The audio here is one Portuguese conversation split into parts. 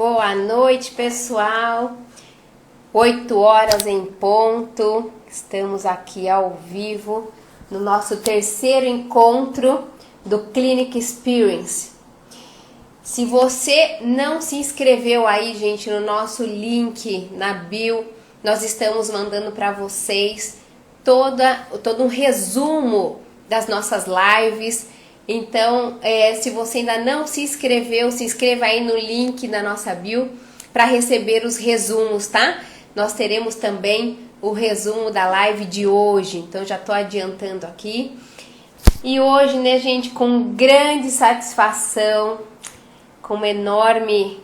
Boa noite, pessoal. 8 horas em ponto. Estamos aqui ao vivo no nosso terceiro encontro do Clinic Experience. Se você não se inscreveu aí, gente, no nosso link na bio, nós estamos mandando para vocês todo um resumo das nossas lives. Então, se você ainda não se inscreveu, se inscreva aí no link da nossa bio para receber os resumos, tá? Nós teremos também o resumo da live de hoje, então já tô adiantando aqui. E hoje, né, gente, com grande satisfação, com uma enorme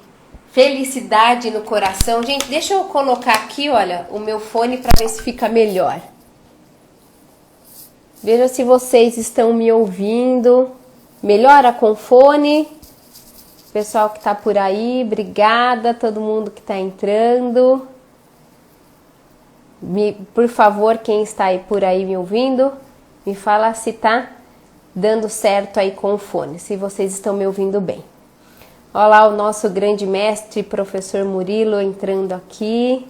felicidade no coração. Gente, deixa eu colocar aqui, olha, o meu fone para ver se fica melhor. Veja se vocês estão me ouvindo. Melhora com fone. Pessoal que está por aí, obrigada. Todo mundo que está entrando. Por favor, quem está aí por aí me ouvindo, me fala se está dando certo aí com o fone, se vocês estão me ouvindo bem. Olha lá o nosso grande mestre, professor Murilo, entrando aqui.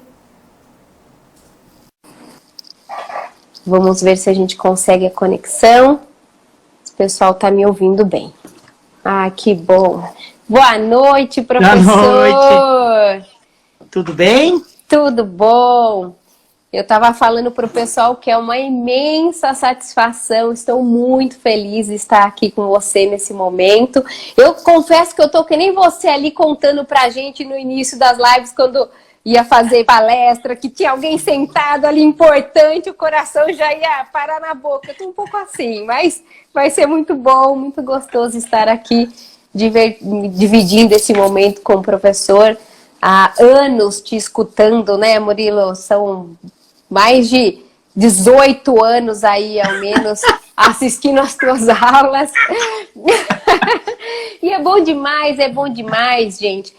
Vamos ver se a gente consegue a conexão. O pessoal está me ouvindo bem. Ah, que bom. Boa noite, professor. Boa noite. Tudo bem? Tudo bom. Eu estava falando para o pessoal que é uma imensa satisfação. Estou muito feliz de estar aqui com você nesse momento. Eu confesso que eu estou que nem você ali contando para a gente no início das lives, quando ia fazer palestra, que tinha alguém sentado ali importante, o coração já ia parar na boca. Eu tô um pouco assim, mas vai ser muito bom, muito gostoso estar aqui dividindo esse momento com o professor. Há anos te escutando, né, Murilo? São mais de 18 anos aí, ao menos, assistindo as tuas aulas. E é bom demais, gente.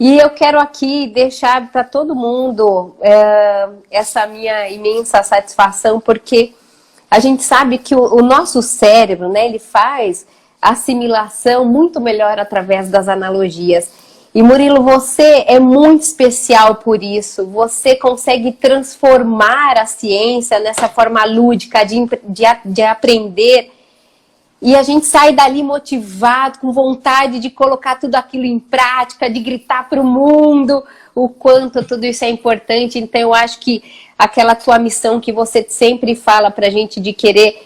E eu quero aqui deixar para todo mundo essa minha imensa satisfação, porque a gente sabe que o nosso cérebro, né, ele faz assimilação muito melhor através das analogias. E Murilo, você é muito especial por isso. Você consegue transformar a ciência nessa forma lúdica de aprender. E a gente sai dali motivado, com vontade de colocar tudo aquilo em prática, de gritar para o mundo o quanto tudo isso é importante. Então eu acho que aquela tua missão que você sempre fala para a gente de querer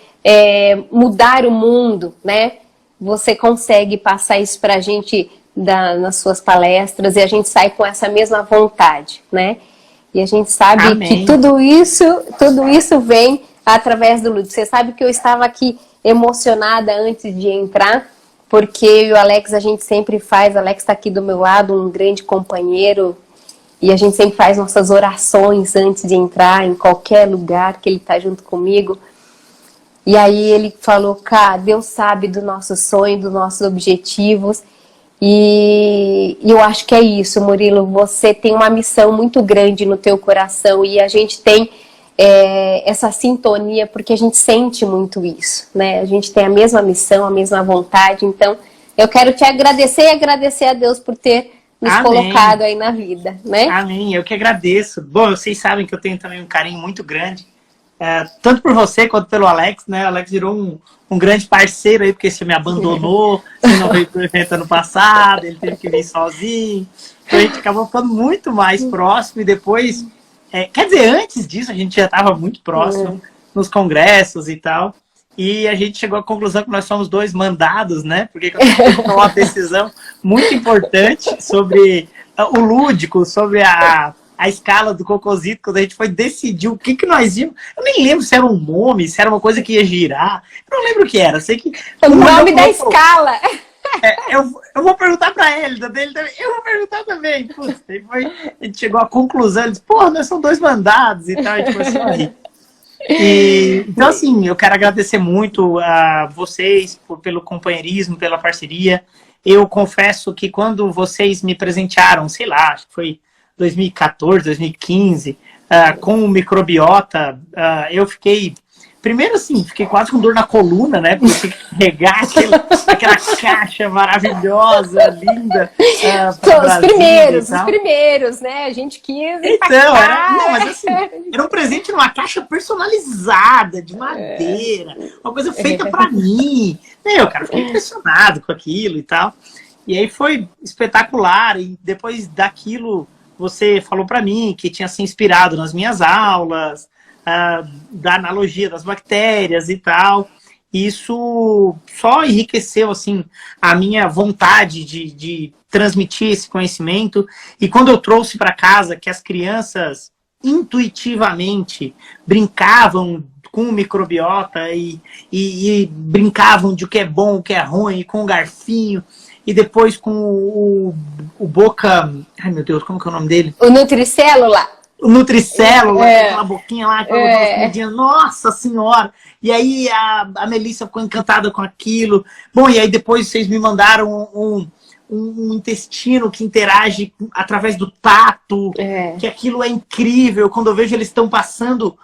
mudar o mundo, né? Você consegue passar isso para a gente nas suas palestras e a gente sai com essa mesma vontade, né? E a gente sabe Amém. Que tudo isso vem através do lúdico. Você sabe que eu estava aqui emocionada antes de entrar, porque eu e o Alex, a gente sempre faz, o Alex está aqui do meu lado, um grande companheiro, e a gente sempre faz nossas orações antes de entrar em qualquer lugar que ele está junto comigo. E aí ele falou, cara, Deus sabe do nosso sonho, dos nossos objetivos, e eu acho que é isso, Murilo, você tem uma missão muito grande no teu coração, e a gente tem essa sintonia, porque a gente sente muito isso, né? A gente tem a mesma missão, a mesma vontade. Então, eu quero te agradecer e agradecer a Deus por ter nos colocado aí na vida, né? Amém, eu que agradeço. Bom, vocês sabem que eu tenho também um carinho muito grande, tanto por você quanto pelo Alex, né? O Alex virou um grande parceiro aí, porque você me abandonou, você não veio pro evento ano passado, ele teve que vir sozinho. Então a gente acabou ficando muito mais próximo e depois... quer dizer, antes disso a gente já estava muito próximo nos congressos e tal, e a gente chegou à conclusão que nós somos dois mandados, né? Porque eu tive que tomar uma decisão muito importante sobre o lúdico, sobre a escala do Cocosito, quando a gente foi decidir o que nós íamos. Eu nem lembro se era um nome, se era uma coisa que ia girar, eu não lembro o que era. Eu sei que o nome da escala. Eu vou perguntar pra ele, dele também. Eu vou perguntar também. Putz, a gente chegou à conclusão, ele disse, pô, nós somos dois mandados e tal, a gente começou a rir. Então, assim, eu quero agradecer muito a vocês pelo companheirismo, pela parceria. Eu confesso que quando vocês me presentearam, sei lá, acho que foi 2014, 2015, com o microbiota, eu fiquei primeiro assim, fiquei quase com dor na coluna, né? Porque eu tinha que carregar aquela caixa maravilhosa, linda. Os primeiros, né? A gente quis então, mas assim, era um presente numa caixa personalizada, de madeira, uma coisa feita pra mim. Cara, fiquei impressionado com aquilo e tal. E aí foi espetacular, e depois daquilo você falou pra mim que tinha se inspirado nas minhas aulas, da analogia das bactérias e tal. Isso só enriqueceu assim, a minha vontade de transmitir esse conhecimento. E quando eu trouxe para casa que as crianças intuitivamente brincavam com o microbiota e brincavam de o que é bom, o que é ruim, com o garfinho, e depois com o boca... Ai, meu Deus, como que é o nome dele? O Nutricélula. O Nutricélula, aquela boquinha lá, aquela comidinha, nossa senhora! E aí a Melissa ficou encantada com aquilo. Bom, e aí depois vocês me mandaram um intestino que interage através do tato, que aquilo é incrível. Quando eu vejo eles estão passando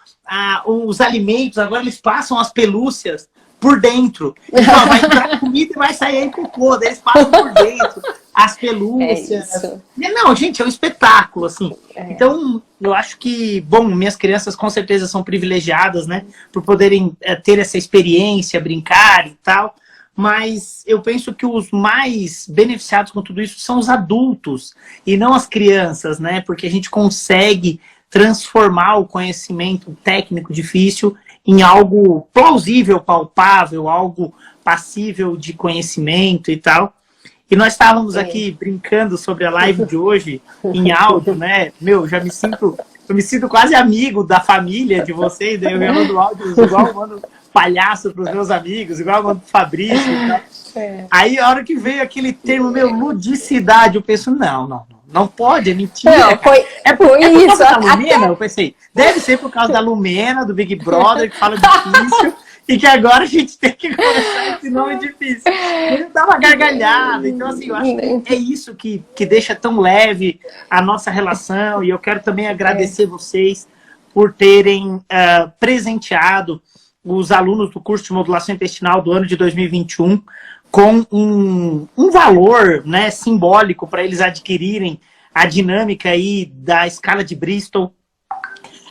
os alimentos, agora eles passam as pelúcias por dentro. Então, vai entrar comida e vai sair aí cocô, daí eles passam por dentro. As pelúcias. Não, gente, é um espetáculo, assim. Então, eu acho que, bom, minhas crianças com certeza são privilegiadas, né? Por poderem ter essa experiência, brincar e tal. Mas eu penso que os mais beneficiados com tudo isso são os adultos e não as crianças, né? Porque a gente consegue transformar o conhecimento técnico difícil em algo plausível, palpável, algo passível de conhecimento e tal. E nós estávamos aqui brincando sobre a live de hoje, em áudio, né? Eu me sinto quase amigo da família de vocês, daí eu mando áudios igual eu mando palhaço para os meus amigos, igual eu mando pro Fabrício e tal. Aí a hora que veio aquele termo, ludicidade, eu penso, não pode, é mentira. Não, foi por isso. causa da Lumena? Eu pensei, deve ser por causa da Lumena, do Big Brother, que fala difícil, e que agora a gente tem que começar esse nome difícil. Ele dava gargalhada. Então, assim, eu acho que é isso que deixa tão leve a nossa relação, e eu quero também agradecer vocês por terem presenteado os alunos do curso de modulação intestinal do ano de 2021 com um valor, né, simbólico para eles adquirirem a dinâmica aí da escala de Bristol.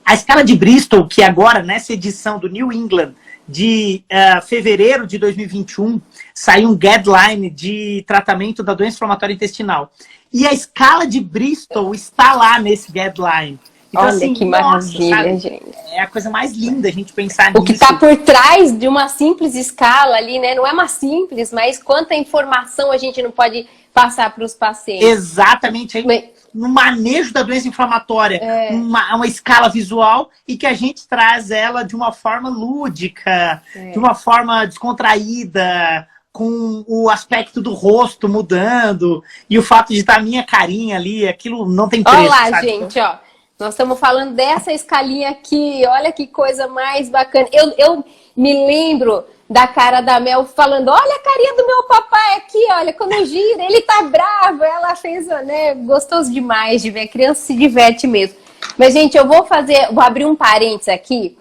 A escala de Bristol, que agora, nessa edição do New England, de fevereiro de 2021, saiu um guideline de tratamento da doença inflamatória intestinal. E a escala de Bristol está lá nesse guideline. Então, olha, assim, que maravilha, gente. É a coisa mais linda a gente pensar nisso. O que está por trás de uma simples escala ali, né? Não é uma simples, mas quanta informação a gente não pode passar para os pacientes. Exatamente. No manejo da doença inflamatória, uma escala visual, e que a gente traz ela de uma forma lúdica, de uma forma descontraída, com o aspecto do rosto mudando, e o fato de estar a minha carinha ali, aquilo não tem preço. Olha lá, gente, ó. Nós estamos falando dessa escalinha aqui, olha que coisa mais bacana. Eu me lembro da cara da Mel falando, olha a carinha do meu papai aqui, olha, quando gira, ele tá bravo. Ela fez, né, gostoso demais de ver, a criança se diverte mesmo. Mas, gente, eu vou abrir um parênteses aqui,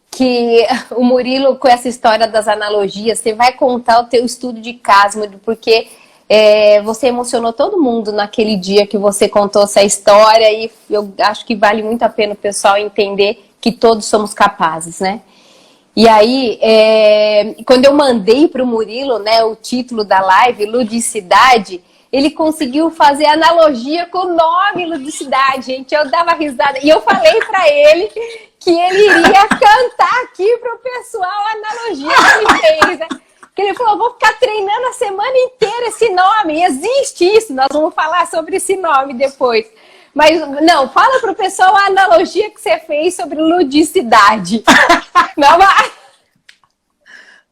que o Murilo, com essa história das analogias, você vai contar o teu estudo de caso, porque... você emocionou todo mundo naquele dia que você contou essa história, e eu acho que vale muito a pena o pessoal entender que todos somos capazes, né? E aí, quando eu mandei para o Murilo, né, o título da live, Ludicidade, ele conseguiu fazer analogia com o nome Ludicidade, gente. Eu dava risada e eu falei para ele que ele iria cantar aqui para o pessoal a analogia que ele fez, né? Ele falou, vou ficar treinando a semana inteira esse nome. Existe isso, nós vamos falar sobre esse nome depois. Mas, não, fala pro pessoal a analogia que você fez sobre ludicidade. Não, mas...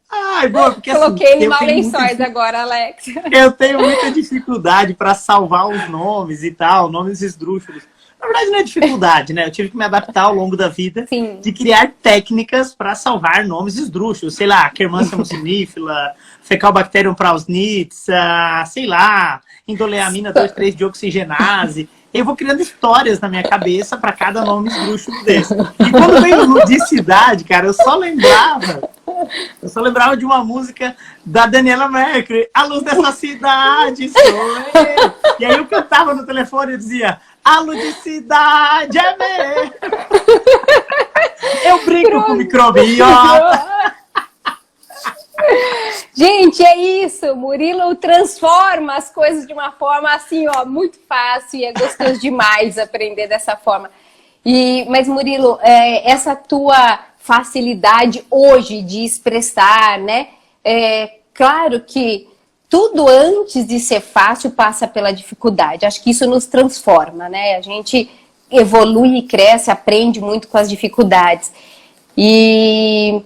Ai, boa, porque coloquei ele mal lençóis agora, Alex. Eu tenho muita dificuldade para salvar os nomes e tal, nomes esdrúxulos. Na verdade, não é dificuldade, né? Eu tive que me adaptar ao longo da vida Sim. de criar técnicas para salvar nomes esdrúxulos. Sei lá, Quermansia mucinífila, Fecalbacterium prausnitz, sei lá, Indoleamina 2,3-dioxigenase. Eu vou criando histórias na minha cabeça para cada nome esdrúxulo desse. E quando veio ludicidade, cara, eu só lembrava de uma música da Daniela Mercury, A Luz Dessa Cidade sou eu. E aí eu cantava no telefone e dizia, a ludicidade é meu. Eu brinco com o microbiota. Gente, é isso. Murilo transforma as coisas de uma forma assim, ó, muito fácil, e é gostoso demais aprender dessa forma. Mas, Murilo, essa tua facilidade hoje de expressar, né? Claro que tudo antes de ser fácil passa pela dificuldade. Acho que isso nos transforma, né? A gente evolui e cresce, aprende muito com as dificuldades. E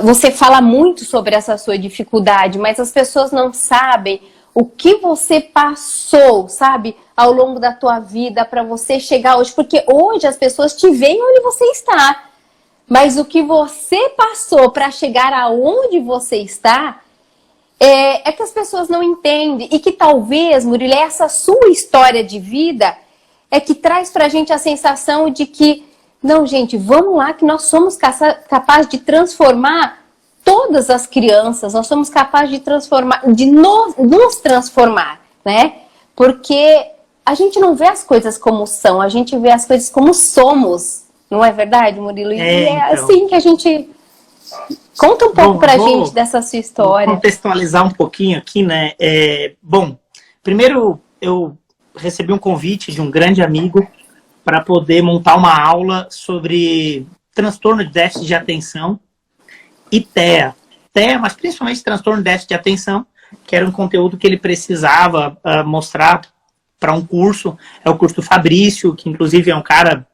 você fala muito sobre essa sua dificuldade, mas as pessoas não sabem o que você passou, sabe, ao longo da tua vida para você chegar hoje. Porque hoje as pessoas te veem onde você está. Mas o que você passou para chegar aonde você está é que as pessoas não entendem. E que talvez, Murilo, essa sua história de vida é que traz pra gente a sensação de que não, gente, vamos lá que nós somos capazes de transformar todas as crianças, nós somos capazes de transformar, de nos transformar, né? Porque a gente não vê as coisas como são, a gente vê as coisas como somos, não é verdade, Murilo? E é então. assim que a gente... Conta um pouco pra gente dessa sua história. Vou contextualizar um pouquinho aqui, né? Bom, primeiro eu recebi um convite de um grande amigo para poder montar uma aula sobre transtorno de déficit de atenção e TEA. TEA, mas principalmente transtorno de déficit de atenção, que era um conteúdo que ele precisava mostrar para um curso. É o curso do Fabrício, que inclusive é um cara,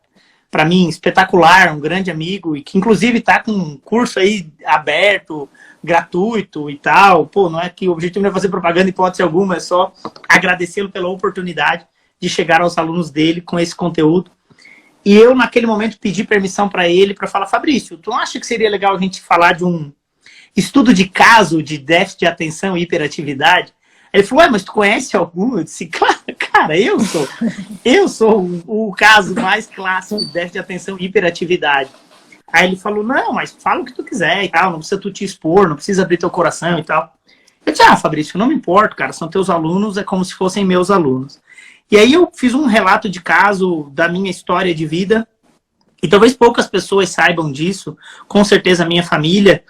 para mim, espetacular, um grande amigo, e que inclusive está com um curso aí aberto, gratuito e tal. Pô, não é que o objetivo não é fazer propaganda, hipótese alguma, é só agradecê-lo pela oportunidade de chegar aos alunos dele com esse conteúdo. E eu, naquele momento, pedi permissão para ele para falar, Fabrício, tu não acha que seria legal a gente falar de um estudo de caso de déficit de atenção e hiperatividade? Ele falou, mas tu conhece algum? Eu disse, claro, cara, eu sou o caso mais clássico de déficit de atenção e hiperatividade. Aí ele falou, não, mas fala o que tu quiser e tal, não precisa tu te expor, não precisa abrir teu coração e tal. Eu disse, Fabrício, não me importo, cara, são teus alunos, é como se fossem meus alunos. E aí eu fiz um relato de caso da minha história de vida, e talvez poucas pessoas saibam disso, com certeza a minha família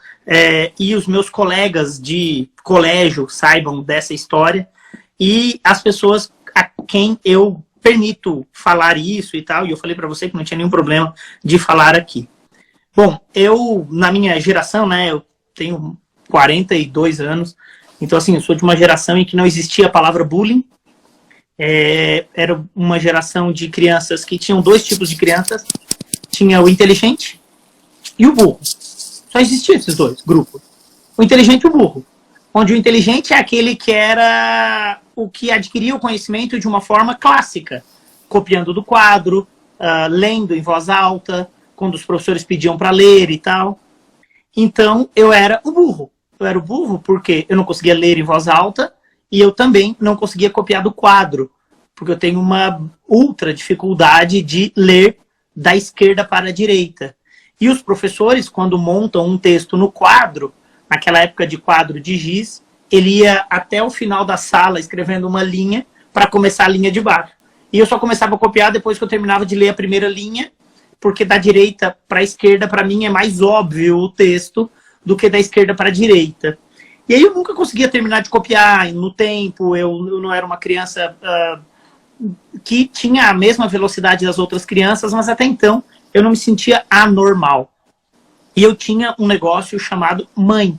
e os meus colegas de colégio saibam dessa história, e as pessoas a quem eu permito falar isso e tal, e eu falei para você que não tinha nenhum problema de falar aqui. Bom, eu, na minha geração, né, eu tenho 42 anos, então assim, eu sou de uma geração em que não existia a palavra bullying. Era uma geração de crianças que tinham dois tipos de crianças. Tinha o inteligente e o burro. Só existiam esses dois grupos. O inteligente e o burro. Onde o inteligente é aquele que era o que adquiria o conhecimento de uma forma clássica. Copiando do quadro, lendo em voz alta, quando os professores pediam para ler e tal. Então, eu era o burro. Eu era o burro porque eu não conseguia ler em voz alta, e eu também não conseguia copiar do quadro, porque eu tenho uma ultra dificuldade de ler da esquerda para a direita. E os professores, quando montam um texto no quadro, naquela época de quadro de giz, ele ia até o final da sala escrevendo uma linha para começar a linha de baixo. E eu só começava a copiar depois que eu terminava de ler a primeira linha, porque da direita para a esquerda, para mim, é mais óbvio o texto do que da esquerda para a direita. E aí eu nunca conseguia terminar de copiar no tempo, eu não era uma criança que tinha a mesma velocidade das outras crianças, mas até então eu não me sentia anormal. E eu tinha um negócio chamado mãe.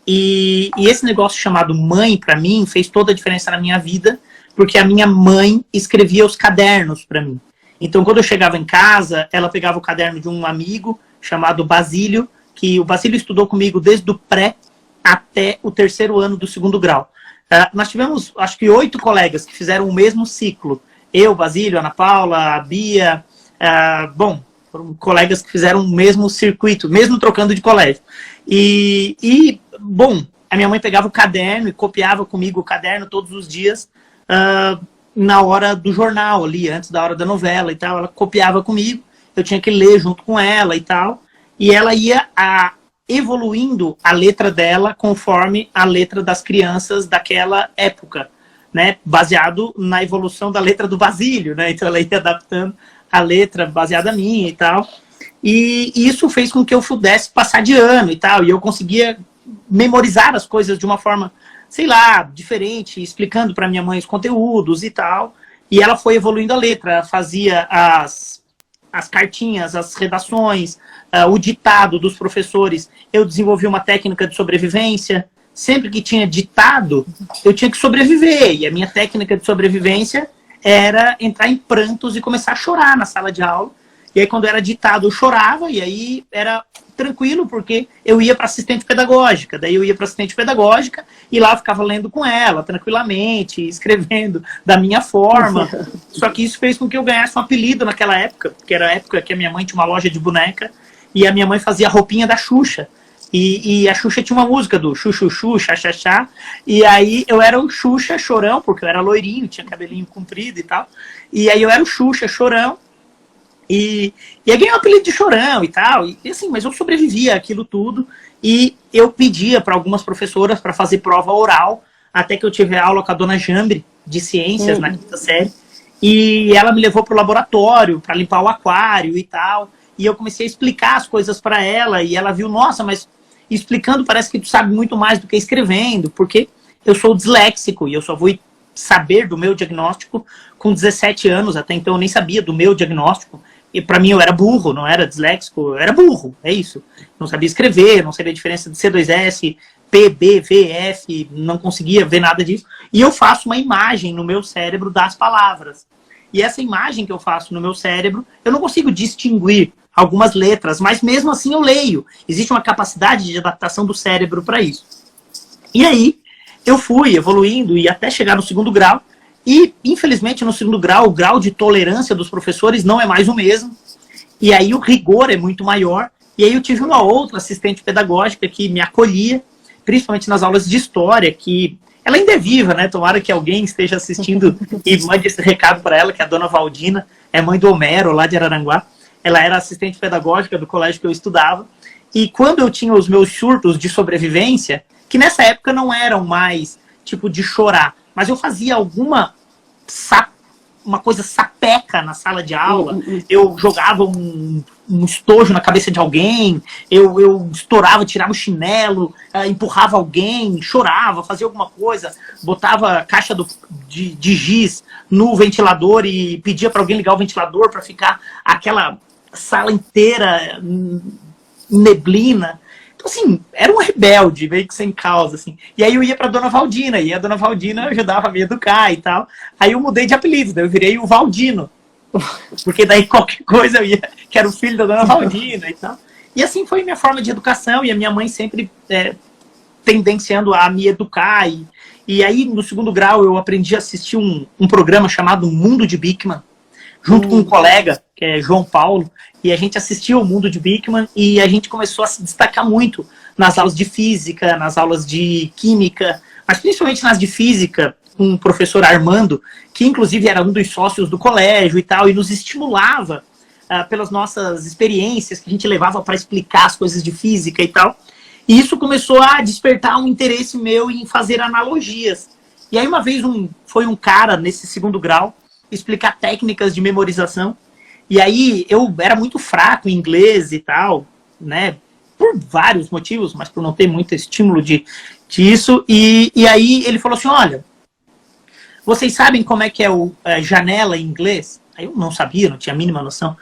E esse negócio chamado mãe, para mim, fez toda a diferença na minha vida, porque a minha mãe escrevia os cadernos para mim. Então, quando eu chegava em casa, ela pegava o caderno de um amigo chamado Basílio, que o Basílio estudou comigo desde o pré até o 3º ano do 2º grau. Nós tivemos, acho que 8 colegas que fizeram o mesmo ciclo. Eu, Basílio, Ana Paula, a Bia, bom, foram colegas que fizeram o mesmo circuito, mesmo trocando de colégio. Bom, a minha mãe pegava o caderno e copiava comigo o caderno todos os dias, na hora do jornal ali, antes da hora da novela e tal, ela copiava comigo, eu tinha que ler junto com ela e tal, e ela ia evoluindo a letra dela conforme a letra das crianças daquela época, né, baseado na evolução da letra do Basílio, né, então ela ia adaptando a letra baseada minha e tal, e isso fez com que eu pudesse passar de ano e tal, e eu conseguia memorizar as coisas de uma forma, sei lá, diferente, explicando para minha mãe os conteúdos e tal, e ela foi evoluindo a letra, fazia as cartinhas, as redações, o ditado dos professores, eu desenvolvi uma técnica de sobrevivência. Sempre que tinha ditado, eu tinha que sobreviver. E a minha técnica de sobrevivência era entrar em prantos e começar a chorar na sala de aula. E aí, quando era ditado, eu chorava, e aí era tranquilo, porque eu ia para assistente pedagógica. Daí eu ia para assistente pedagógica e lá eu ficava lendo com ela, tranquilamente, escrevendo da minha forma. Só que isso fez com que eu ganhasse um apelido naquela época, que era a época que a minha mãe tinha uma loja de boneca, e a minha mãe fazia a roupinha da Xuxa. E a Xuxa tinha uma música do Xuxuxu, Xaxaxá, e aí eu era o Xuxa Chorão, porque eu era loirinho, tinha cabelinho comprido e tal, e aí eu era o Xuxa Chorão, e aí ganhei o apelido de Chorão e tal, e assim, mas eu sobrevivia àquilo tudo, e eu pedia para algumas professoras para fazer prova oral, até que eu tive aula com a dona Jambre, de ciências, na quinta série, e ela me levou para o laboratório, para limpar o aquário e tal, e eu comecei a explicar as coisas para ela, e ela viu, nossa, mas explicando parece que tu sabe muito mais do que escrevendo, porque eu sou disléxico, e eu só vou saber do meu diagnóstico com 17 anos, até então eu nem sabia do meu diagnóstico, e para mim eu era burro, não era disléxico, eu era burro, é isso. Não sabia escrever, não sabia a diferença de C2S, P, B, V, F, não conseguia ver nada disso. E eu faço uma imagem no meu cérebro das palavras. E essa imagem que eu faço no meu cérebro, eu não consigo distinguir algumas letras, mas mesmo assim eu leio. Existe uma capacidade de adaptação do cérebro para isso. E aí, eu fui evoluindo e até chegar no segundo grau, e infelizmente no segundo grau, o grau de tolerância dos professores não é mais o mesmo, e aí o rigor é muito maior, e aí eu tive uma outra assistente pedagógica que me acolhia, principalmente nas aulas de história, que ela ainda é viva, né? Tomara que alguém esteja assistindo e mande esse recado para ela, que é a dona Valdina, é mãe do Homero, lá de Araranguá. Ela era assistente pedagógica do colégio que eu estudava, e quando eu tinha os meus surtos de sobrevivência, que nessa época não eram mais tipo de chorar, mas eu fazia uma coisa sapeca na sala de aula, eu jogava um estojo na cabeça de alguém, eu estourava, tirava o chinelo, empurrava alguém, chorava, fazia alguma coisa, botava caixa de giz no ventilador e pedia para alguém ligar o ventilador para ficar aquela sala inteira neblina. Então, assim, era um rebelde, meio que sem causa, assim. E aí eu ia pra dona Valdina, e a dona Valdina ajudava a me educar e tal. Aí eu mudei de apelido, daí eu virei o Valdino. Porque daí qualquer coisa eu ia, que era o filho da dona Valdina e tal. E assim foi minha forma de educação, e a minha mãe sempre tendenciando a me educar. E aí, no segundo grau, eu aprendi a assistir um programa chamado Mundo de Beakman, junto com um colega, que é João Paulo, e a gente assistiu o Mundo de Beakman e a gente começou a se destacar muito nas aulas de física, nas aulas de química, mas principalmente nas de física, com o professor Armando, que inclusive era um dos sócios do colégio e tal, e nos estimulava pelas nossas experiências que a gente levava para explicar as coisas de física e tal. E isso começou a despertar um interesse meu em fazer analogias. E aí uma vez foi um cara nesse segundo grau explicar técnicas de memorização. E aí eu era muito fraco em inglês e tal, né? Por vários motivos, mas por não ter muito estímulo disso. E aí ele falou assim, olha, vocês sabem como é que é o janela em inglês? Aí eu não sabia, não tinha a mínima noção.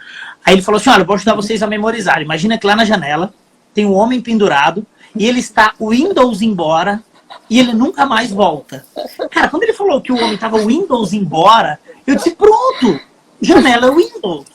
Aí ele falou assim, olha, eu vou ajudar vocês a memorizar. Imagina que lá na janela tem um homem pendurado e ele está Windows embora e ele nunca mais volta. Cara, quando ele falou que o homem estava Windows embora, eu disse, pronto! Janela Windows.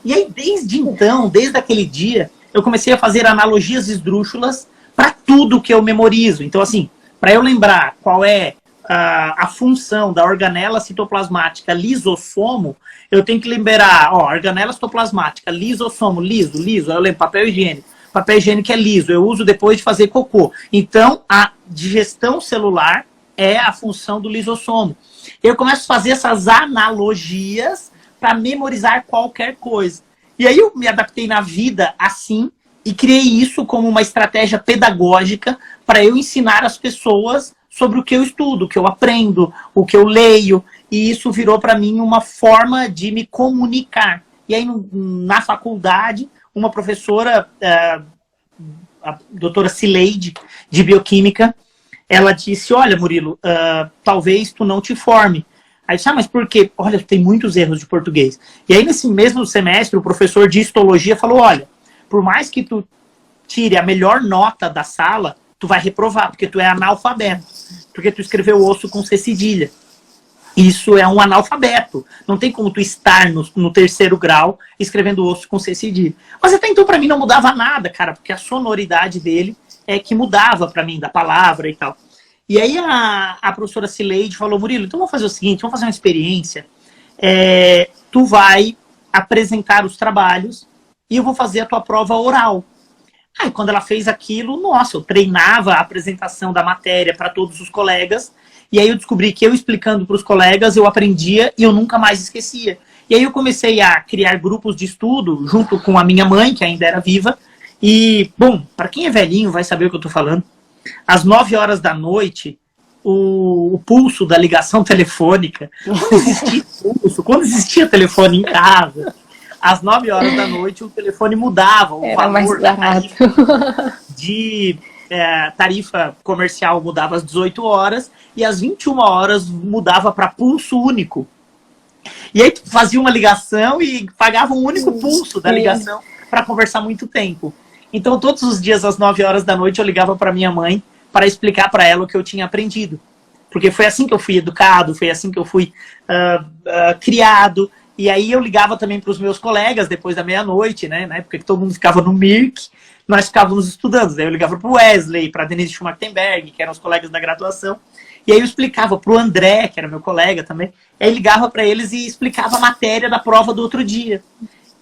E aí, desde então, desde aquele dia, eu comecei a fazer analogias esdrúxulas para tudo que eu memorizo. Então, assim, para eu lembrar qual é a função da organela citoplasmática lisossomo, eu tenho que liberar, ó, organela citoplasmática, lisossomo, liso, eu lembro, papel higiênico. Papel higiênico é liso, eu uso depois de fazer cocô. Então, a digestão celular é a função do lisossomo. Eu começo a fazer essas analogias para memorizar qualquer coisa. E aí eu me adaptei na vida assim e criei isso como uma estratégia pedagógica para eu ensinar as pessoas sobre o que eu estudo, o que eu aprendo, o que eu leio. E isso virou para mim uma forma de me comunicar. E aí na faculdade, uma professora, a doutora Cileide, de bioquímica, ela disse, olha, Murilo, talvez tu não te forme. Aí eu disse, mas por quê? Olha, tem muitos erros de português. E aí, nesse mesmo semestre, o professor de histologia falou, olha, por mais que tu tire a melhor nota da sala, tu vai reprovar, porque tu é analfabeto. Porque tu escreveu osso com C cedilha. Isso é um analfabeto. Não tem como tu estar no terceiro grau escrevendo osso com C cedilha. Mas até então, pra mim, não mudava nada, cara, porque a sonoridade dele é que mudava pra mim, da palavra e tal. E aí a professora Cileide falou, Murilo, então vamos fazer o seguinte, vamos fazer uma experiência. Tu vai apresentar os trabalhos e eu vou fazer a tua prova oral. Aí quando ela fez aquilo, nossa, eu treinava a apresentação da matéria para todos os colegas. E aí eu descobri que eu explicando para os colegas, eu aprendia e eu nunca mais esquecia. E aí eu comecei a criar grupos de estudo junto com a minha mãe, que ainda era viva. E, bom, para quem é velhinho vai saber o que eu estou falando. Às 9 horas da noite, o pulso da ligação telefônica, quando existia telefone em casa, às 9 horas da noite o telefone mudava, o valor da tarifa comercial mudava às 18 horas e às 21 horas mudava para pulso único. E aí tu fazia uma ligação e pagava um único pulso da ligação para conversar muito tempo. Então, todos os dias, às 9 horas da noite, eu ligava para minha mãe para explicar para ela o que eu tinha aprendido. Porque foi assim que eu fui educado, foi assim que eu fui criado. E aí eu ligava também para os meus colegas depois da meia-noite, né? Na época que todo mundo ficava no Mirk, nós ficávamos estudando. Daí eu ligava para o Wesley, para a Denise Schumachtenberg, que eram os colegas da graduação. E aí eu explicava para o André, que era meu colega também. E aí ligava para eles e explicava a matéria da prova do outro dia.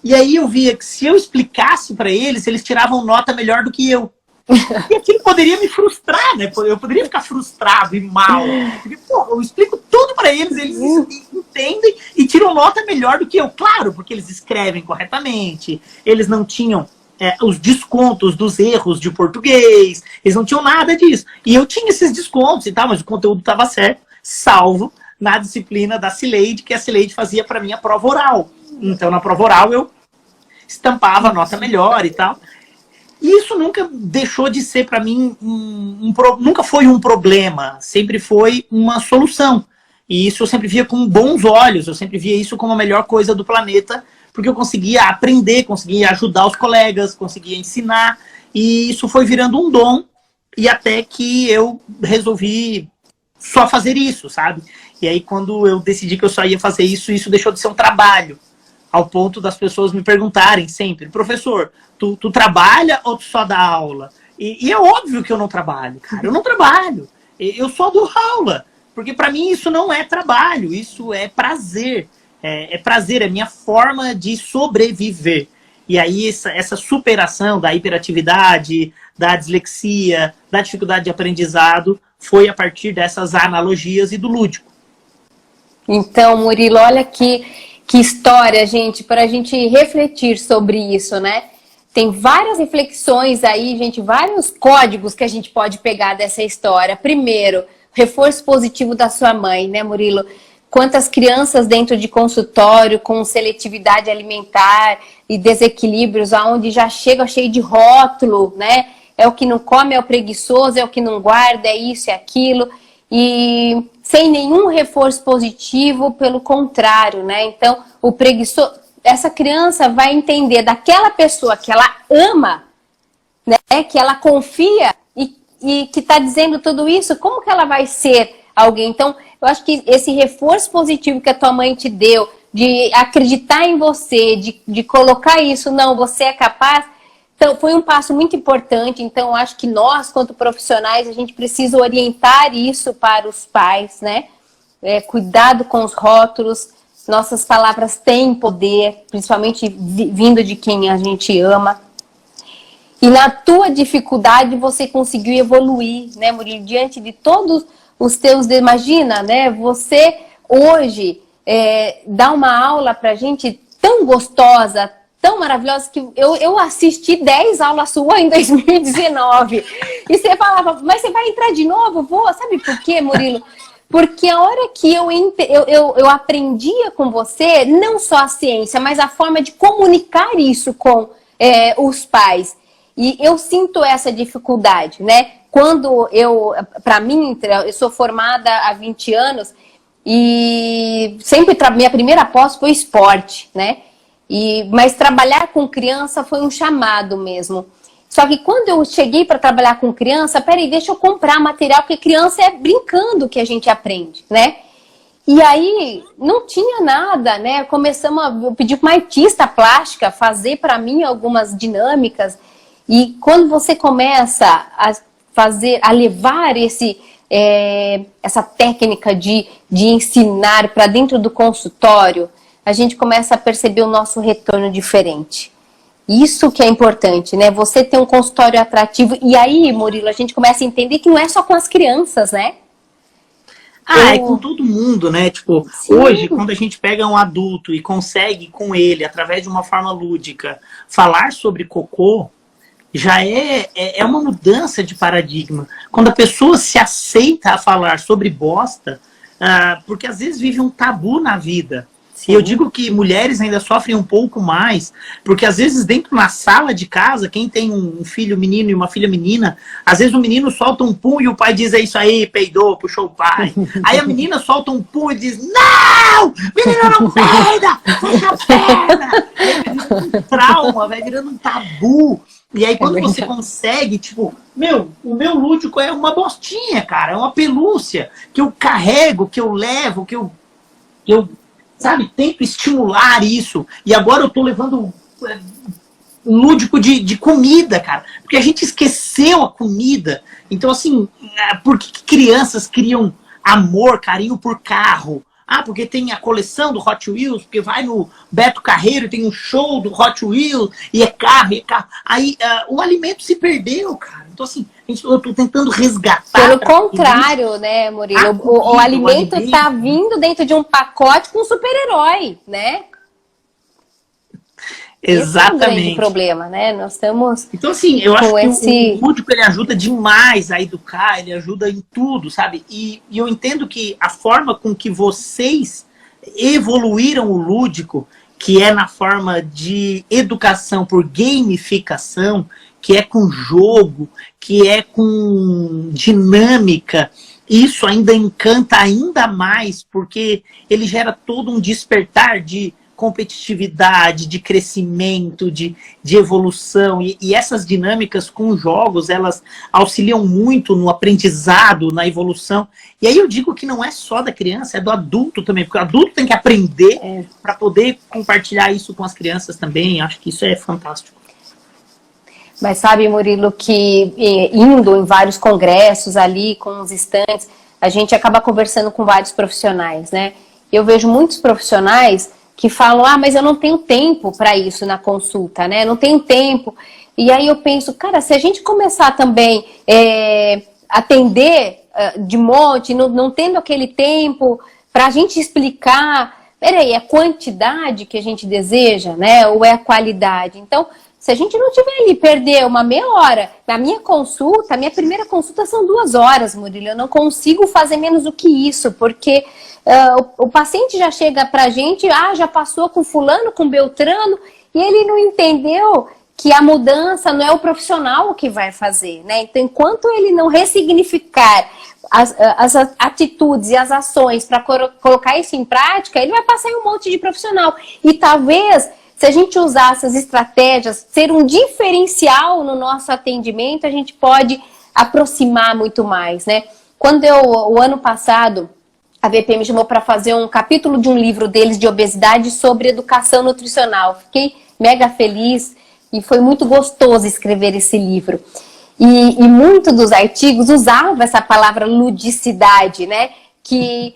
E aí eu via que se eu explicasse para eles, eles tiravam nota melhor do que eu. E aquilo poderia me frustrar, né? Eu poderia ficar frustrado e mal. Porque, pô, eu explico tudo para eles, eles entendem e tiram nota melhor do que eu. Claro, porque eles escrevem corretamente, eles não tinham os descontos dos erros de português, eles não tinham nada disso. E eu tinha esses descontos e tal, mas o conteúdo estava certo, salvo na disciplina da Cileide, que a Cileide fazia para mim a prova oral. Então, na prova oral, eu estampava a nota melhor e tal. E isso nunca deixou de ser, para mim, nunca foi um problema, sempre foi uma solução. E isso eu sempre via com bons olhos, eu sempre via isso como a melhor coisa do planeta, porque eu conseguia aprender, conseguia ajudar os colegas, conseguia ensinar, e isso foi virando um dom, e até que eu resolvi só fazer isso, sabe? E aí, quando eu decidi que eu só ia fazer isso, isso deixou de ser um trabalho. Ao ponto das pessoas me perguntarem sempre, professor, tu trabalha ou tu só dá aula? E é óbvio que eu não trabalho, cara, eu não trabalho. Eu só dou aula, porque para mim isso não é trabalho, isso é prazer. É prazer, é minha forma de sobreviver. E aí essa superação da hiperatividade, da dislexia, da dificuldade de aprendizado, foi a partir dessas analogias e do lúdico. Então, Murilo, olha que história, gente, para a gente refletir sobre isso, né? Tem várias reflexões aí, gente, vários códigos que a gente pode pegar dessa história. Primeiro, reforço positivo da sua mãe, né, Murilo? Quantas crianças dentro de consultório com seletividade alimentar e desequilíbrios, aonde já chega cheio de rótulo, né? É o que não come, é o preguiçoso, é o que não guarda, é isso, é aquilo. E sem nenhum reforço positivo, pelo contrário, né? Então, o preguiçoso, essa criança vai entender daquela pessoa que ela ama, né? Que ela confia e que está dizendo tudo isso, como que ela vai ser alguém? Então, eu acho que esse reforço positivo que a tua mãe te deu, de acreditar em você, de colocar isso, não, você é capaz. foi um passo muito importante. Então, eu acho que nós, quanto profissionais, a gente precisa orientar isso para os pais, né? Cuidado com os rótulos. Nossas palavras têm poder, principalmente vindo de quem a gente ama. E na tua dificuldade você conseguiu evoluir, né, Murilo? Diante de todos os teus... Imagina, né? Você hoje dá uma aula pra gente tão gostosa, tão maravilhosa, que eu assisti 10 aulas suas em 2019. E você falava, mas você vai entrar de novo? Vou. Sabe por quê, Murilo? Porque a hora que eu aprendia com você, não só a ciência, mas a forma de comunicar isso com os pais. E eu sinto essa dificuldade, né? Quando para mim, eu sou formada há 20 anos e sempre minha primeira pós foi esporte, né? Mas trabalhar com criança foi um chamado mesmo. Só que quando eu cheguei para trabalhar com criança, peraí, deixa eu comprar material, porque criança é brincando que a gente aprende, né? E aí, não tinha nada, né? Eu pedi para uma artista plástica fazer para mim algumas dinâmicas. E quando você começa a levar essa técnica de ensinar para dentro do consultório, a gente começa a perceber o nosso retorno diferente. Isso que é importante, né? Você ter um consultório atrativo. E aí, Murilo, a gente começa a entender que não é só com as crianças, né? É com todo mundo, né? Tipo, sim. Hoje, quando a gente pega um adulto e consegue com ele, através de uma forma lúdica, falar sobre cocô, já é uma mudança de paradigma. Quando a pessoa se aceita a falar sobre bosta, porque às vezes vive um tabu na vida. Sim. E eu digo que mulheres ainda sofrem um pouco mais, porque às vezes dentro na sala de casa, quem tem um filho menino e uma filha menina, às vezes o menino solta um pum e o pai diz, é isso aí, peidou, puxou o pai. Aí a menina solta um pum e diz, não, menina não peida, puxa a perna. Aí vai virando um trauma, vai virando um tabu. E aí quando você consegue, tipo, o meu lúdico é uma bostinha, cara, é uma pelúcia que eu carrego, que eu levo, que eu sabe, tento estimular isso. E agora eu tô levando um lúdico de comida, cara. Porque a gente esqueceu a comida. Então, assim, por que crianças criam amor, carinho por carro? Porque tem a coleção do Hot Wheels, porque vai no Beto Carreiro e tem um show do Hot Wheels, e é carro. Aí o alimento se perdeu, cara. Então, assim, eu tô tentando resgatar. Pelo contrário, né, Murilo? O alimento tá vindo dentro de um pacote com um super-herói, né? Exatamente. Esse é o grande problema, né? Nós estamos. Então, assim, eu acho que o lúdico ele ajuda demais a educar, ele ajuda em tudo, sabe? E eu entendo que a forma com que vocês evoluíram o lúdico, que é na forma de educação por gamificação, que é com jogo, que é com dinâmica, isso ainda encanta ainda mais, porque ele gera todo um despertar de competitividade, de crescimento, de evolução. E essas dinâmicas com jogos, elas auxiliam muito no aprendizado, na evolução. E aí eu digo que não é só da criança, é do adulto também, porque o adulto tem que aprender para poder compartilhar isso com as crianças também. Acho que isso é fantástico. Mas sabe, Murilo, que indo em vários congressos ali, com os estantes, a gente acaba conversando com vários profissionais, né? Eu vejo muitos profissionais que falam, mas eu não tenho tempo para isso na consulta, né? Não tenho tempo. E aí eu penso, cara, se a gente começar também atender de monte, não tendo aquele tempo para a gente explicar, peraí, é a quantidade que a gente deseja, né? Ou é a qualidade? Então, se a gente não tiver ali, perder uma meia hora, na minha consulta, a minha primeira consulta são 2 horas, Murilo, eu não consigo fazer menos do que isso, porque o paciente já chega pra gente, já passou com fulano, com beltrano, e ele não entendeu que a mudança não é o profissional que vai fazer, né? Então, enquanto ele não ressignificar as atitudes e as ações para colocar isso em prática, ele vai passar em um monte de profissional. E talvez, se a gente usar essas estratégias, ser um diferencial no nosso atendimento, a gente pode aproximar muito mais, né? Quando o ano passado, a VP me chamou para fazer um capítulo de um livro deles de obesidade sobre educação nutricional. Fiquei mega feliz E foi muito gostoso escrever esse livro. E muito dos artigos usava essa palavra ludicidade, né? Que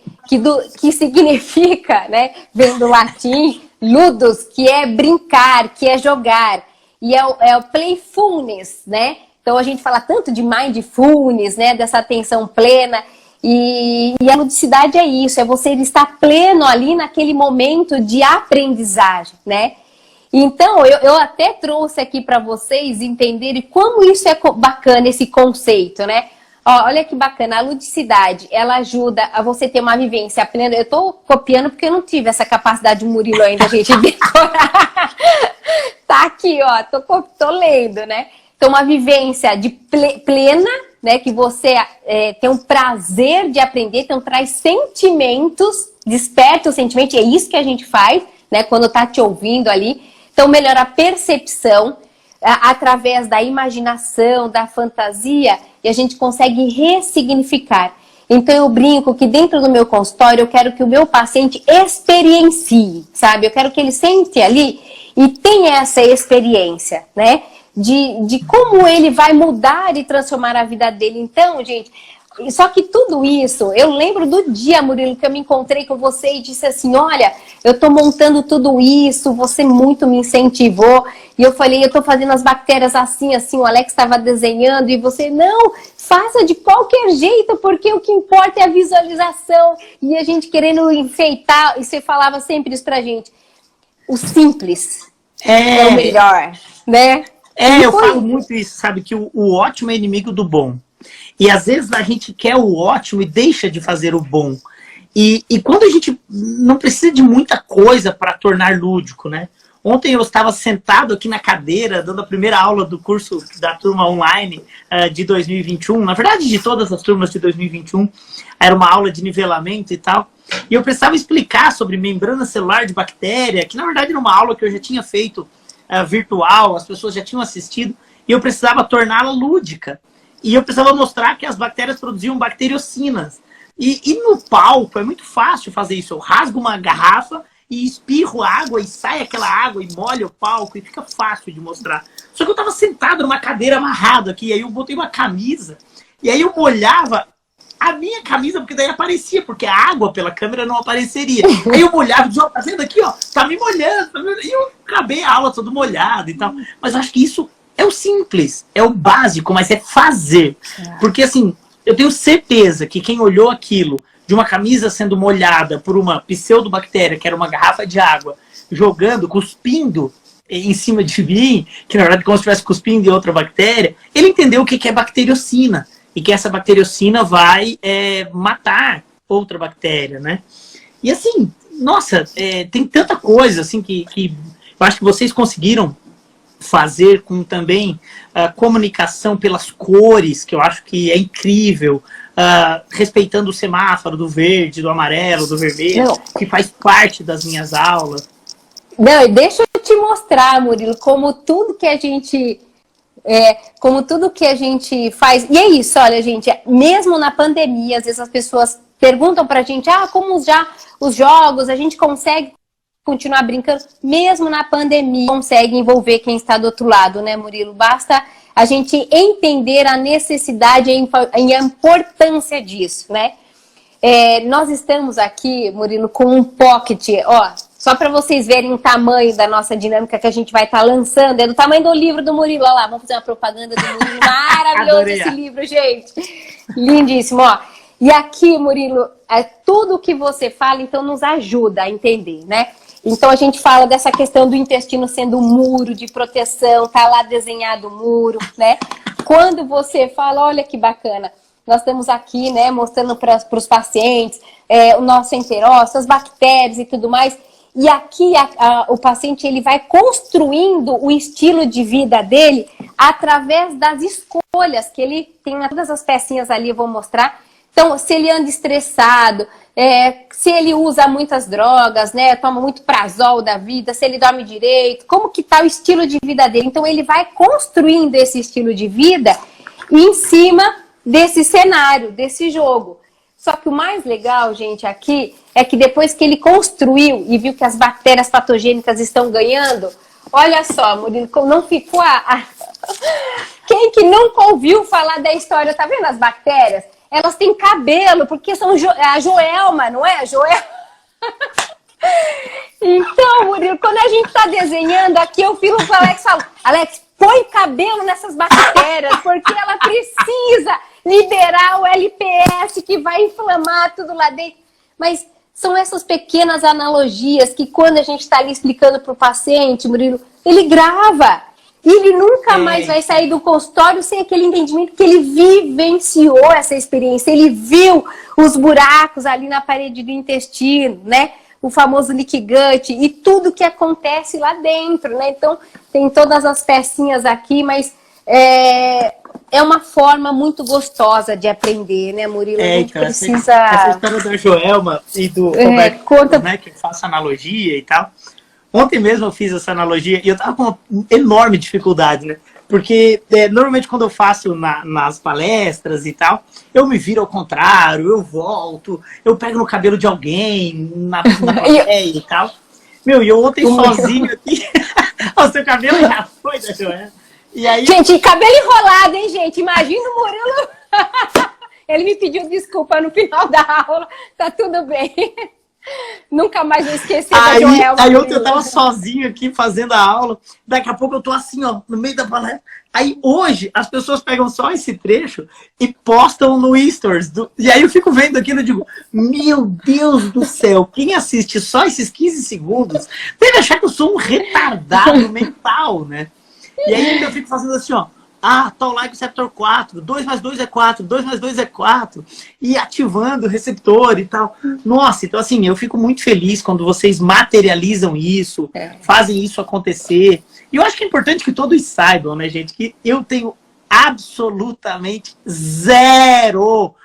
significa, né? Vem do latim, ludus, que é brincar, que é jogar. E é o playfulness, né? Então a gente fala tanto de mindfulness, né? Dessa atenção plena. E a ludicidade é isso, é você estar pleno ali naquele momento de aprendizagem, né? Então, eu até trouxe aqui para vocês entenderem como isso é bacana, esse conceito, né? Ó, olha que bacana, a ludicidade, ela ajuda a você ter uma vivência plena. Eu tô copiando porque eu não tive essa capacidade de Murilo ainda, gente, de decorar. Tá aqui, ó, tô lendo, né? Então, uma vivência de plena, né? Que você tem um prazer de aprender, então traz sentimentos, desperta os sentimentos, é isso que a gente faz, né? Quando tá te ouvindo ali. Então, melhora a percepção através da imaginação, da fantasia, e a gente consegue ressignificar. Então, eu brinco que dentro do meu consultório, eu quero que o meu paciente experiencie, sabe? Eu quero que ele sente ali e tenha essa experiência, né? De como ele vai mudar e transformar a vida dele. Então, gente, só que tudo isso, eu lembro do dia, Murilo, que eu me encontrei com você e disse assim, olha, eu tô montando tudo isso, você muito me incentivou, e eu falei, eu tô fazendo as bactérias assim, o Alex estava desenhando, e você, não, faça de qualquer jeito, porque o que importa é a visualização, e a gente querendo enfeitar, e você falava sempre isso pra gente, o simples é o melhor, né? Eu falo muito isso, sabe, que o ótimo é inimigo do bom. E às vezes a gente quer o ótimo e deixa de fazer o bom. E quando a gente não precisa de muita coisa para tornar lúdico, né? Ontem eu estava sentado aqui na cadeira, dando a primeira aula do curso da turma online de 2021. Na verdade, de todas as turmas de 2021. Era uma aula de nivelamento e tal. E eu precisava explicar sobre membrana celular de bactéria, que na verdade era uma aula que eu já tinha feito virtual, as pessoas já tinham assistido. E eu precisava torná-la lúdica. E eu precisava mostrar que as bactérias produziam bacteriocinas. E no palco é muito fácil fazer isso. Eu rasgo uma garrafa e espirro água e sai aquela água e molha o palco e fica fácil de mostrar. Só que eu estava sentado numa cadeira amarrado aqui, aí eu botei uma camisa e aí eu molhava a minha camisa, porque daí aparecia, porque a água pela câmera não apareceria. Aí eu molhava e dizia, ó, tá vendo aqui, ó, tá me molhando, tá me molhando. E eu acabei a aula todo molhado e tal. Mas eu acho que isso é o simples, é o básico, mas é fazer. Porque assim, eu tenho certeza que quem olhou aquilo, de uma camisa sendo molhada por uma pseudobactéria, que era uma garrafa de água, jogando, cuspindo em cima de mim, que na verdade como se estivesse cuspindo em outra bactéria, ele entendeu o que é bacteriocina. E que essa bacteriocina vai matar outra bactéria, né? E assim, nossa, tem tanta coisa assim que eu acho que vocês conseguiram fazer com também comunicação pelas cores, que eu acho que é incrível, respeitando o semáforo do verde, do amarelo, do vermelho, que faz parte das minhas aulas. Não, e deixa eu te mostrar, Murilo, como tudo que a gente faz. E é isso, olha, gente, mesmo na pandemia, às vezes as pessoas perguntam pra gente, como já os jogos, a gente consegue continuar brincando, mesmo na pandemia, consegue envolver quem está do outro lado, né, Murilo? Basta a gente entender a necessidade e a importância disso, né? Nós estamos aqui, Murilo, com um pocket, ó, só para vocês verem o tamanho da nossa dinâmica que a gente vai estar lançando, é do tamanho do livro do Murilo, olha lá, vamos fazer uma propaganda do Murilo, maravilhoso esse livro, gente, lindíssimo, ó. E aqui, Murilo, tudo que você fala, então, nos ajuda a entender, né? Então, a gente fala dessa questão do intestino sendo um muro de proteção, tá lá desenhado o muro, né? Quando você fala, olha que bacana, nós estamos aqui, né, mostrando para os pacientes o nosso enterócito, as bactérias e tudo mais, e aqui o paciente ele vai construindo o estilo de vida dele através das escolhas que ele tem, todas as pecinhas ali eu vou mostrar. Então, se ele anda estressado, se ele usa muitas drogas, né, toma muito prazol da vida, se ele dorme direito, como que tá o estilo de vida dele. Então, ele vai construindo esse estilo de vida em cima desse cenário, desse jogo. Só que o mais legal, gente, aqui, é que depois que ele construiu e viu que as bactérias patogênicas estão ganhando, Olha só, Murilo, como não ficou Quem que nunca ouviu falar da história, tá vendo as bactérias? Elas têm cabelo, porque são a Joelma, não é? A Joelma. Então, Murilo, quando a gente tá desenhando aqui, eu filo pro Alex e falo, Alex, põe cabelo nessas bactérias, porque ela precisa liberar o LPS que vai inflamar tudo lá dentro. Mas são essas pequenas analogias que quando a gente está ali explicando para o paciente, Murilo, ele grava. E ele nunca mais vai sair do consultório sem aquele entendimento que ele vivenciou essa experiência. Ele viu os buracos ali na parede do intestino, né? O famoso leaky gut e tudo que acontece lá dentro, né? Então, tem todas as pecinhas aqui, mas é uma forma muito gostosa de aprender, né, Murilo? A gente então, precisa... essa história da Joelma e do Roberto, né, que eu faço analogia e tal. Ontem mesmo eu fiz essa analogia e eu tava com uma enorme dificuldade, né? Porque normalmente quando eu faço nas palestras e tal, eu me viro ao contrário, eu volto, eu pego no cabelo de alguém, na plateia e tal. Meu, e eu ontem sozinho aqui, o seu cabelo já foi da Joelma. E aí... Gente, cabelo enrolado, hein, gente? Imagina o Murilo. Ele me pediu desculpa no final da aula. Tá tudo bem. Nunca mais vou esquecer da Joelma. Aí ontem eu tava sozinho aqui fazendo a aula. Daqui a pouco eu tô assim, ó, no meio da palestra. Aí hoje as pessoas pegam só esse trecho e postam no Stories. E aí eu fico vendo aquilo e digo, meu Deus do céu, quem assiste só esses 15 segundos deve achar que eu sou um retardado mental, né? E aí eu fico fazendo assim, ó. Toll-like receptor 4, 2 mais 2 é 4, 2 mais 2 é 4, e ativando o receptor e tal. Nossa, então assim, eu fico muito feliz quando vocês materializam isso, fazem isso acontecer. E eu acho que é importante que todos saibam, né, gente, que eu tenho absolutamente zero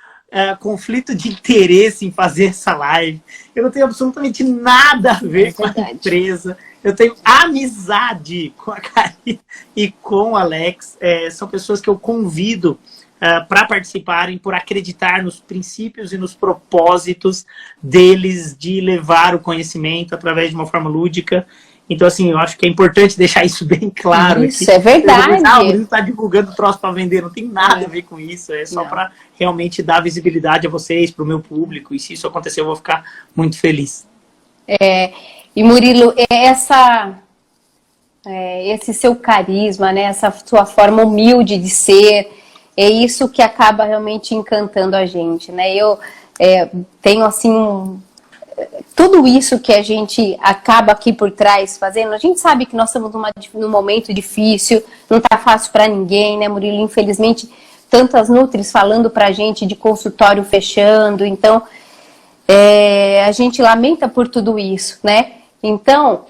conflito de interesse em fazer essa live. Eu não tenho absolutamente nada a ver com a empresa. Eu tenho amizade com a Karine e com o Alex. São pessoas que eu convido para participarem por acreditar nos princípios e nos propósitos deles de levar o conhecimento através de uma forma lúdica. Então, assim, eu acho que é importante deixar isso bem claro. Isso, aqui. É verdade. O Murilo está divulgando troço para vender, não tem nada a ver com isso. É só para realmente dar visibilidade a vocês, para o meu público. E se isso acontecer, eu vou ficar muito feliz. E Murilo, esse seu carisma, né, essa sua forma humilde de ser, é isso que acaba realmente encantando a gente, né? Eu tenho assim tudo isso que a gente acaba aqui por trás fazendo. A gente sabe que nós estamos num momento difícil, não está fácil para ninguém, né, Murilo? Infelizmente, tantas nutris falando para a gente de consultório fechando, então a gente lamenta por tudo isso, né? Então,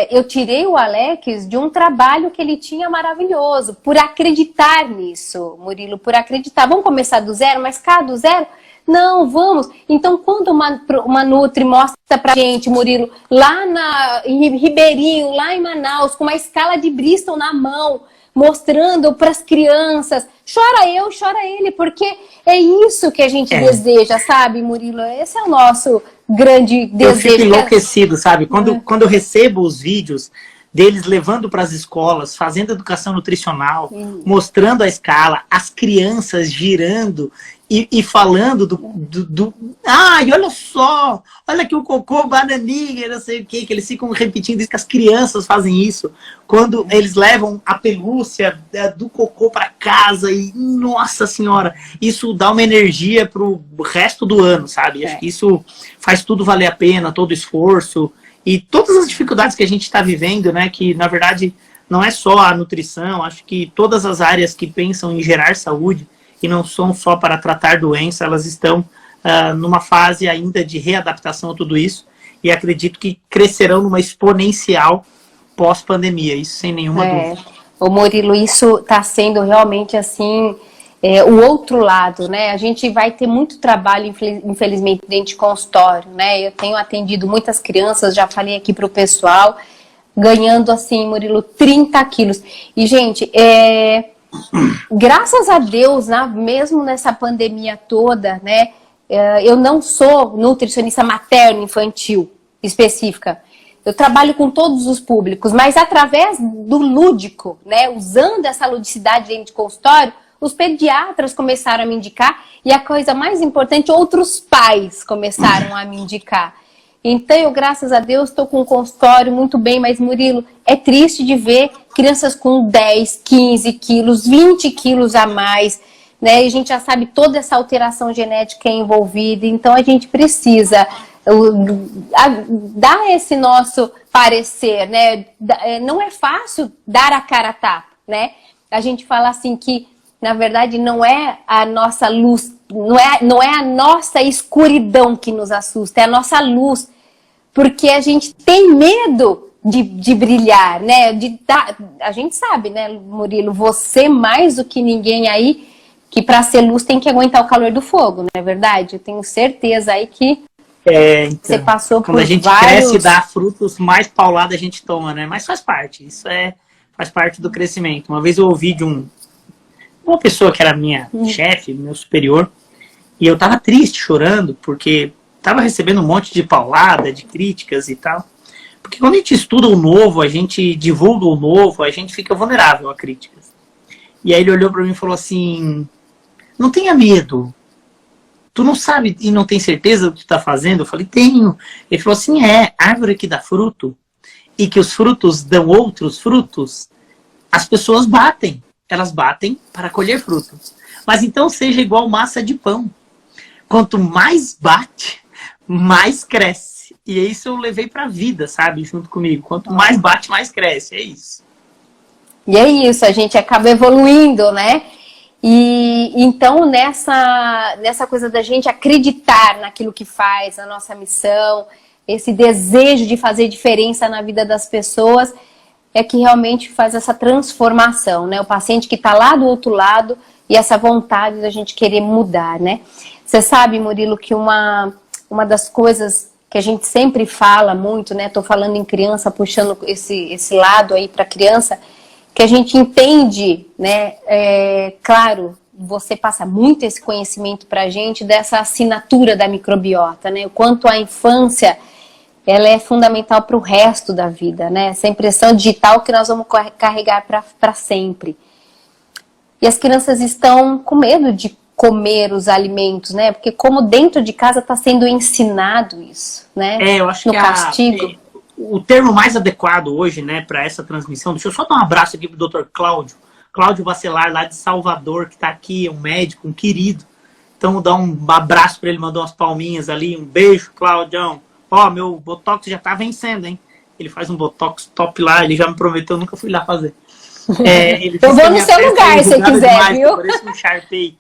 eu tirei o Alex de um trabalho que ele tinha maravilhoso, por acreditar nisso, Murilo, por acreditar. Vamos começar do zero, mas cá do zero? Não, vamos. Então, quando uma Nutri mostra pra gente, Murilo, lá em Ribeirinho, lá em Manaus, com uma escala de Bristol na mão, mostrando para as crianças, chora eu, chora ele, porque é isso que a gente deseja, sabe, Murilo? Esse é o nosso grande desejo. Eu fico enlouquecido, sabe? Quando eu recebo os vídeos deles levando para as escolas, fazendo educação nutricional, mostrando a escala, as crianças girando e falando e olha só, olha aqui o cocô, bananinha, não sei o que eles ficam repetindo isso, que as crianças fazem isso, quando eles levam a pelúcia do cocô para casa e, nossa senhora, isso dá uma energia pro resto do ano, sabe? Acho que isso faz tudo valer a pena, todo o esforço e todas as dificuldades que a gente está vivendo, né, que na verdade não é só a nutrição, acho que todas as áreas que pensam em gerar saúde e não são só para tratar doença, elas estão numa fase ainda de readaptação a tudo isso, e acredito que crescerão numa exponencial pós-pandemia, isso sem nenhuma dúvida. Ô Murilo, isso está sendo realmente assim, o outro lado, né? A gente vai ter muito trabalho, infelizmente, dentro de consultório, né? Eu tenho atendido muitas crianças, já falei aqui para o pessoal, ganhando assim, Murilo, 30 quilos. E, gente, graças a Deus, né, mesmo nessa pandemia toda, né, eu não sou nutricionista materno-infantil específica. eu trabalho com todos os públicos, mas através do lúdico, né, usando essa ludicidade dentro de consultório, os pediatras começaram a me indicar e a coisa mais importante, outros pais começaram a me indicar. Então, eu, graças a Deus, estou com um consultório muito bem, mas, Murilo, é triste de ver crianças com 10, 15 quilos, 20 quilos a mais, né? E a gente já sabe toda essa alteração genética envolvida, então a gente precisa dar esse nosso parecer, né? Não é fácil dar a cara a tapa, né? A gente fala assim que, na verdade, não é a nossa luz, não é a nossa escuridão que nos assusta, é a nossa luz, porque a gente tem medo de brilhar, né? A gente sabe, né, Murilo, você mais do que ninguém aí, que para ser luz tem que aguentar o calor do fogo, não é verdade? Eu tenho certeza aí que então, você passou por quando a gente vários... cresce e dá frutos, mais paulada a gente toma, né? Mas faz parte, faz parte do crescimento. Uma vez eu ouvi de uma pessoa que era minha chefe, meu superior, e eu tava triste, chorando, porque tava recebendo um monte de paulada, de críticas e tal. Porque quando a gente estuda o novo, a gente divulga o novo, a gente fica vulnerável a críticas. E aí ele olhou para mim e falou assim, não tenha medo. Tu não sabe e não tem certeza do que tu tá fazendo? Eu falei, tenho. Ele falou assim, árvore que dá fruto e que os frutos dão outros frutos, as pessoas batem. Elas batem para colher frutos. Mas então seja igual massa de pão. Quanto mais bate, mais cresce. E isso eu levei pra vida, sabe? Junto comigo. Quanto mais bate, mais cresce. É isso. E é isso, a gente acaba evoluindo, né? E então nessa coisa da gente acreditar naquilo que faz, na nossa missão, esse desejo de fazer diferença na vida das pessoas, é que realmente faz essa transformação, né? O paciente que está lá do outro lado e essa vontade da gente querer mudar, né? Você sabe, Murilo, que uma das coisas que a gente sempre fala muito, né? Tô falando em criança, puxando esse lado aí para criança, que a gente entende, né? Claro, você passa muito esse conhecimento para a gente dessa assinatura da microbiota, né? O quanto a infância ela é fundamental para o resto da vida, né? Essa impressão digital que nós vamos carregar para sempre. E as crianças estão com medo de comer os alimentos, né? Porque como dentro de casa está sendo ensinado isso, né? Eu acho no que castigo. O termo mais adequado hoje, né, para essa transmissão, deixa eu só dar um abraço aqui pro Dr. Cláudio Bacelar, lá de Salvador, que está aqui, é um médico, um querido. Então, dá um abraço para ele, mandou umas palminhas ali, um beijo, Claudião. Ó, meu Botox já tá vencendo, hein? Ele faz um Botox top lá, ele já me prometeu, eu nunca fui lá fazer. Eu vou no seu lugar, se quiser, demais, viu? Parece um Sharpei.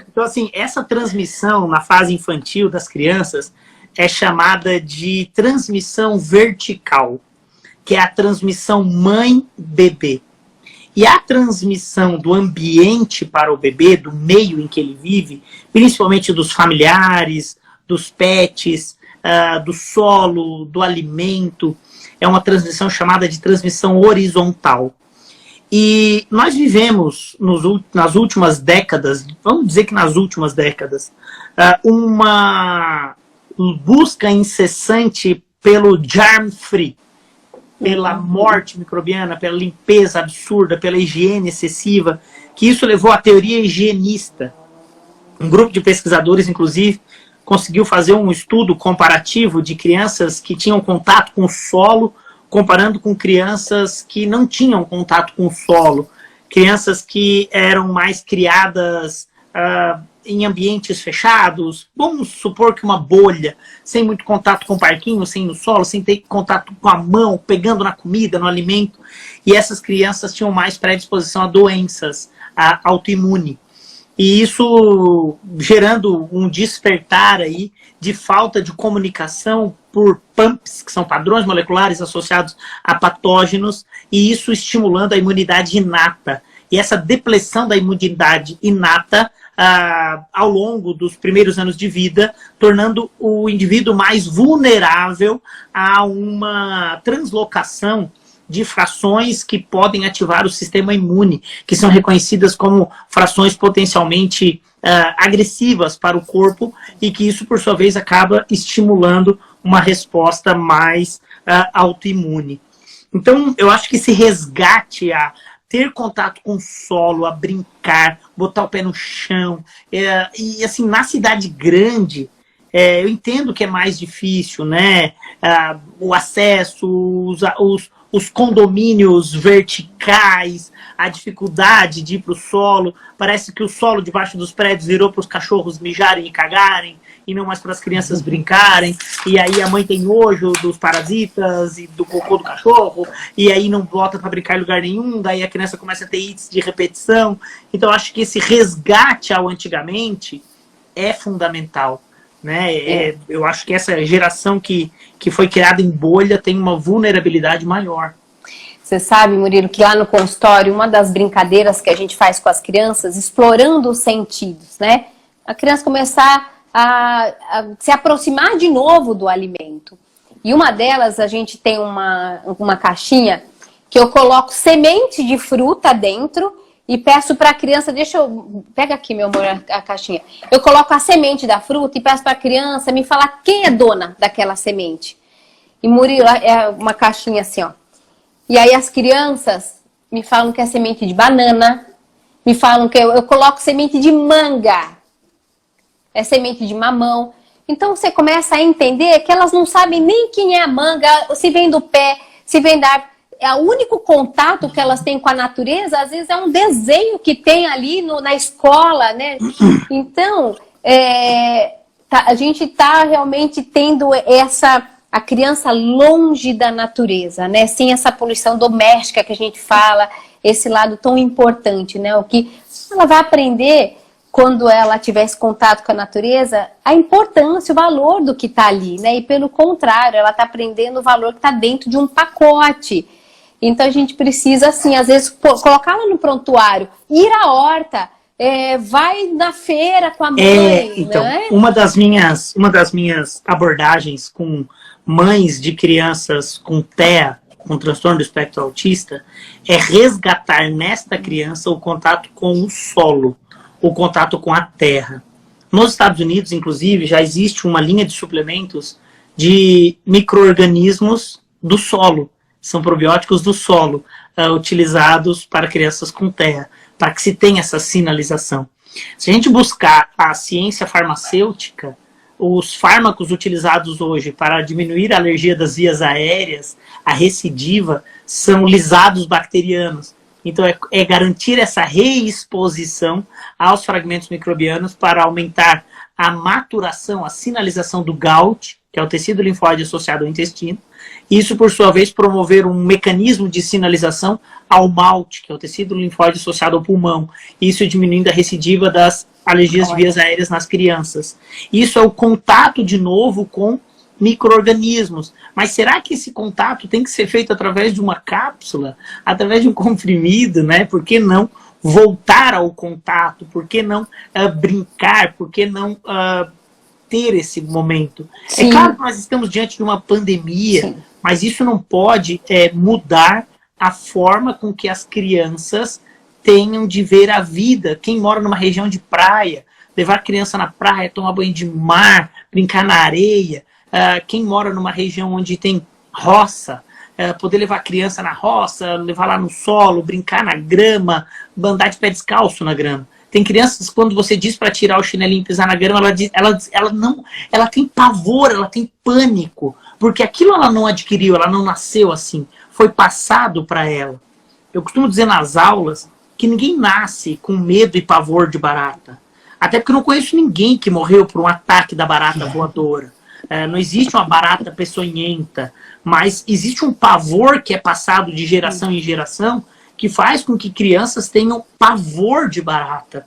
Então, assim, essa transmissão na fase infantil das crianças é chamada de transmissão vertical, que é a transmissão mãe-bebê. E a transmissão do ambiente para o bebê, do meio em que ele vive, principalmente dos familiares, dos pets, do solo, do alimento, é uma transmissão chamada de transmissão horizontal. E nós vivemos nas últimas décadas, vamos dizer que nas últimas décadas, uma busca incessante pelo germ-free, pela morte microbiana, pela limpeza absurda, pela higiene excessiva, que isso levou à teoria higienista. Um grupo de pesquisadores, inclusive, conseguiu fazer um estudo comparativo de crianças que tinham contato com o solo, comparando com crianças que não tinham contato com o solo, crianças que eram mais criadas em ambientes fechados, vamos supor que uma bolha, sem muito contato com o parquinho, sem no solo, sem ter contato com a mão, pegando na comida, no alimento, e essas crianças tinham mais predisposição a doenças autoimunes. E isso gerando um despertar aí de falta de comunicação por PAMPs, que são padrões moleculares associados a patógenos, e isso estimulando a imunidade inata. E essa depressão da imunidade inata ao longo dos primeiros anos de vida, tornando o indivíduo mais vulnerável a uma translocação de frações que podem ativar o sistema imune, que são reconhecidas como frações potencialmente agressivas para o corpo e que isso, por sua vez, acaba estimulando uma resposta mais autoimune. Então, eu acho que esse resgate a ter contato com o solo, a brincar, botar o pé no chão, e assim, na cidade grande, eu entendo que é mais difícil, né? O acesso, os condomínios verticais, a dificuldade de ir para o solo. Parece que o solo debaixo dos prédios virou para os cachorros mijarem e cagarem, e não mais para as crianças brincarem. E aí a mãe tem nojo dos parasitas e do cocô do cachorro, e aí não volta para brincar em lugar nenhum, daí a criança começa a ter hits de repetição. Então eu acho que esse resgate ao antigamente é fundamental. Né? Eu acho que essa geração que foi criada em bolha tem uma vulnerabilidade maior. Você sabe, Murilo, que lá no consultório, uma das brincadeiras que a gente faz com as crianças, explorando os sentidos, né? A criança começar a se aproximar de novo do alimento. E uma delas, a gente tem uma caixinha que eu coloco semente de fruta dentro e peço para a criança, pega aqui, meu amor, a caixinha. Eu coloco a semente da fruta e peço para a criança me falar quem é dona daquela semente. E Murilo, é uma caixinha assim, ó. E aí as crianças me falam que é semente de banana, me falam que eu coloco semente de manga, é semente de mamão. Então você começa a entender que elas não sabem nem quem é a manga, se vem do pé, se vem da árvore. O único contato que elas têm com a natureza, às vezes, é um desenho que tem ali na escola, né? Então, a gente está realmente tendo a criança longe da natureza, né? Sem essa poluição doméstica que a gente fala, esse lado tão importante, né? O que ela vai aprender quando ela tiver esse contato com a natureza, a importância, o valor do que está ali, né? E pelo contrário, ela está aprendendo o valor que está dentro de um pacote. Então a gente precisa, assim, às vezes, colocá-la no prontuário, ir à horta, vai na feira com a mãe. Então, né? uma das minhas abordagens com mães de crianças com TEA, com transtorno do espectro autista, é resgatar nesta criança o contato com o solo, o contato com a terra. Nos Estados Unidos, inclusive, já existe uma linha de suplementos de micro-organismos do solo. São probióticos do solo, utilizados para crianças com TEA, para que se tenha essa sinalização. Se a gente buscar a ciência farmacêutica, os fármacos utilizados hoje para diminuir a alergia das vias aéreas, a recidiva, são lisados bacterianos. Então é garantir essa reexposição aos fragmentos microbianos para aumentar a maturação, a sinalização do GALT, que é o tecido linfóide associado ao intestino. Isso, por sua vez, promover um mecanismo de sinalização ao MALT, que é o tecido linfóide associado ao pulmão. Isso diminuindo a recidiva das alergias de vias aéreas nas crianças. Isso é o contato, de novo, com micro-organismos. Mas será que esse contato tem que ser feito através de uma cápsula? Através de um comprimido, né? Por que não voltar ao contato? Por que não brincar? Por que não ter esse momento? Sim. É claro que nós estamos diante de uma pandemia, sim, mas isso não pode mudar a forma com que as crianças tenham de ver a vida. Quem mora numa região de praia, levar a criança na praia, tomar banho de mar, brincar na areia. Quem mora numa região onde tem roça, poder levar a criança na roça, levar lá no solo, brincar na grama, andar de pé descalço na grama. Tem crianças, quando você diz para tirar o chinelinho e pisar na grama, ela tem pavor, ela tem pânico, porque aquilo ela não adquiriu, ela não nasceu assim, foi passado para ela. Eu costumo dizer nas aulas que ninguém nasce com medo e pavor de barata, até porque eu não conheço ninguém que morreu por um ataque da barata voadora. Não existe uma barata peçonhenta, mas existe um pavor que é passado de geração em geração, que faz com que crianças tenham pavor de barata.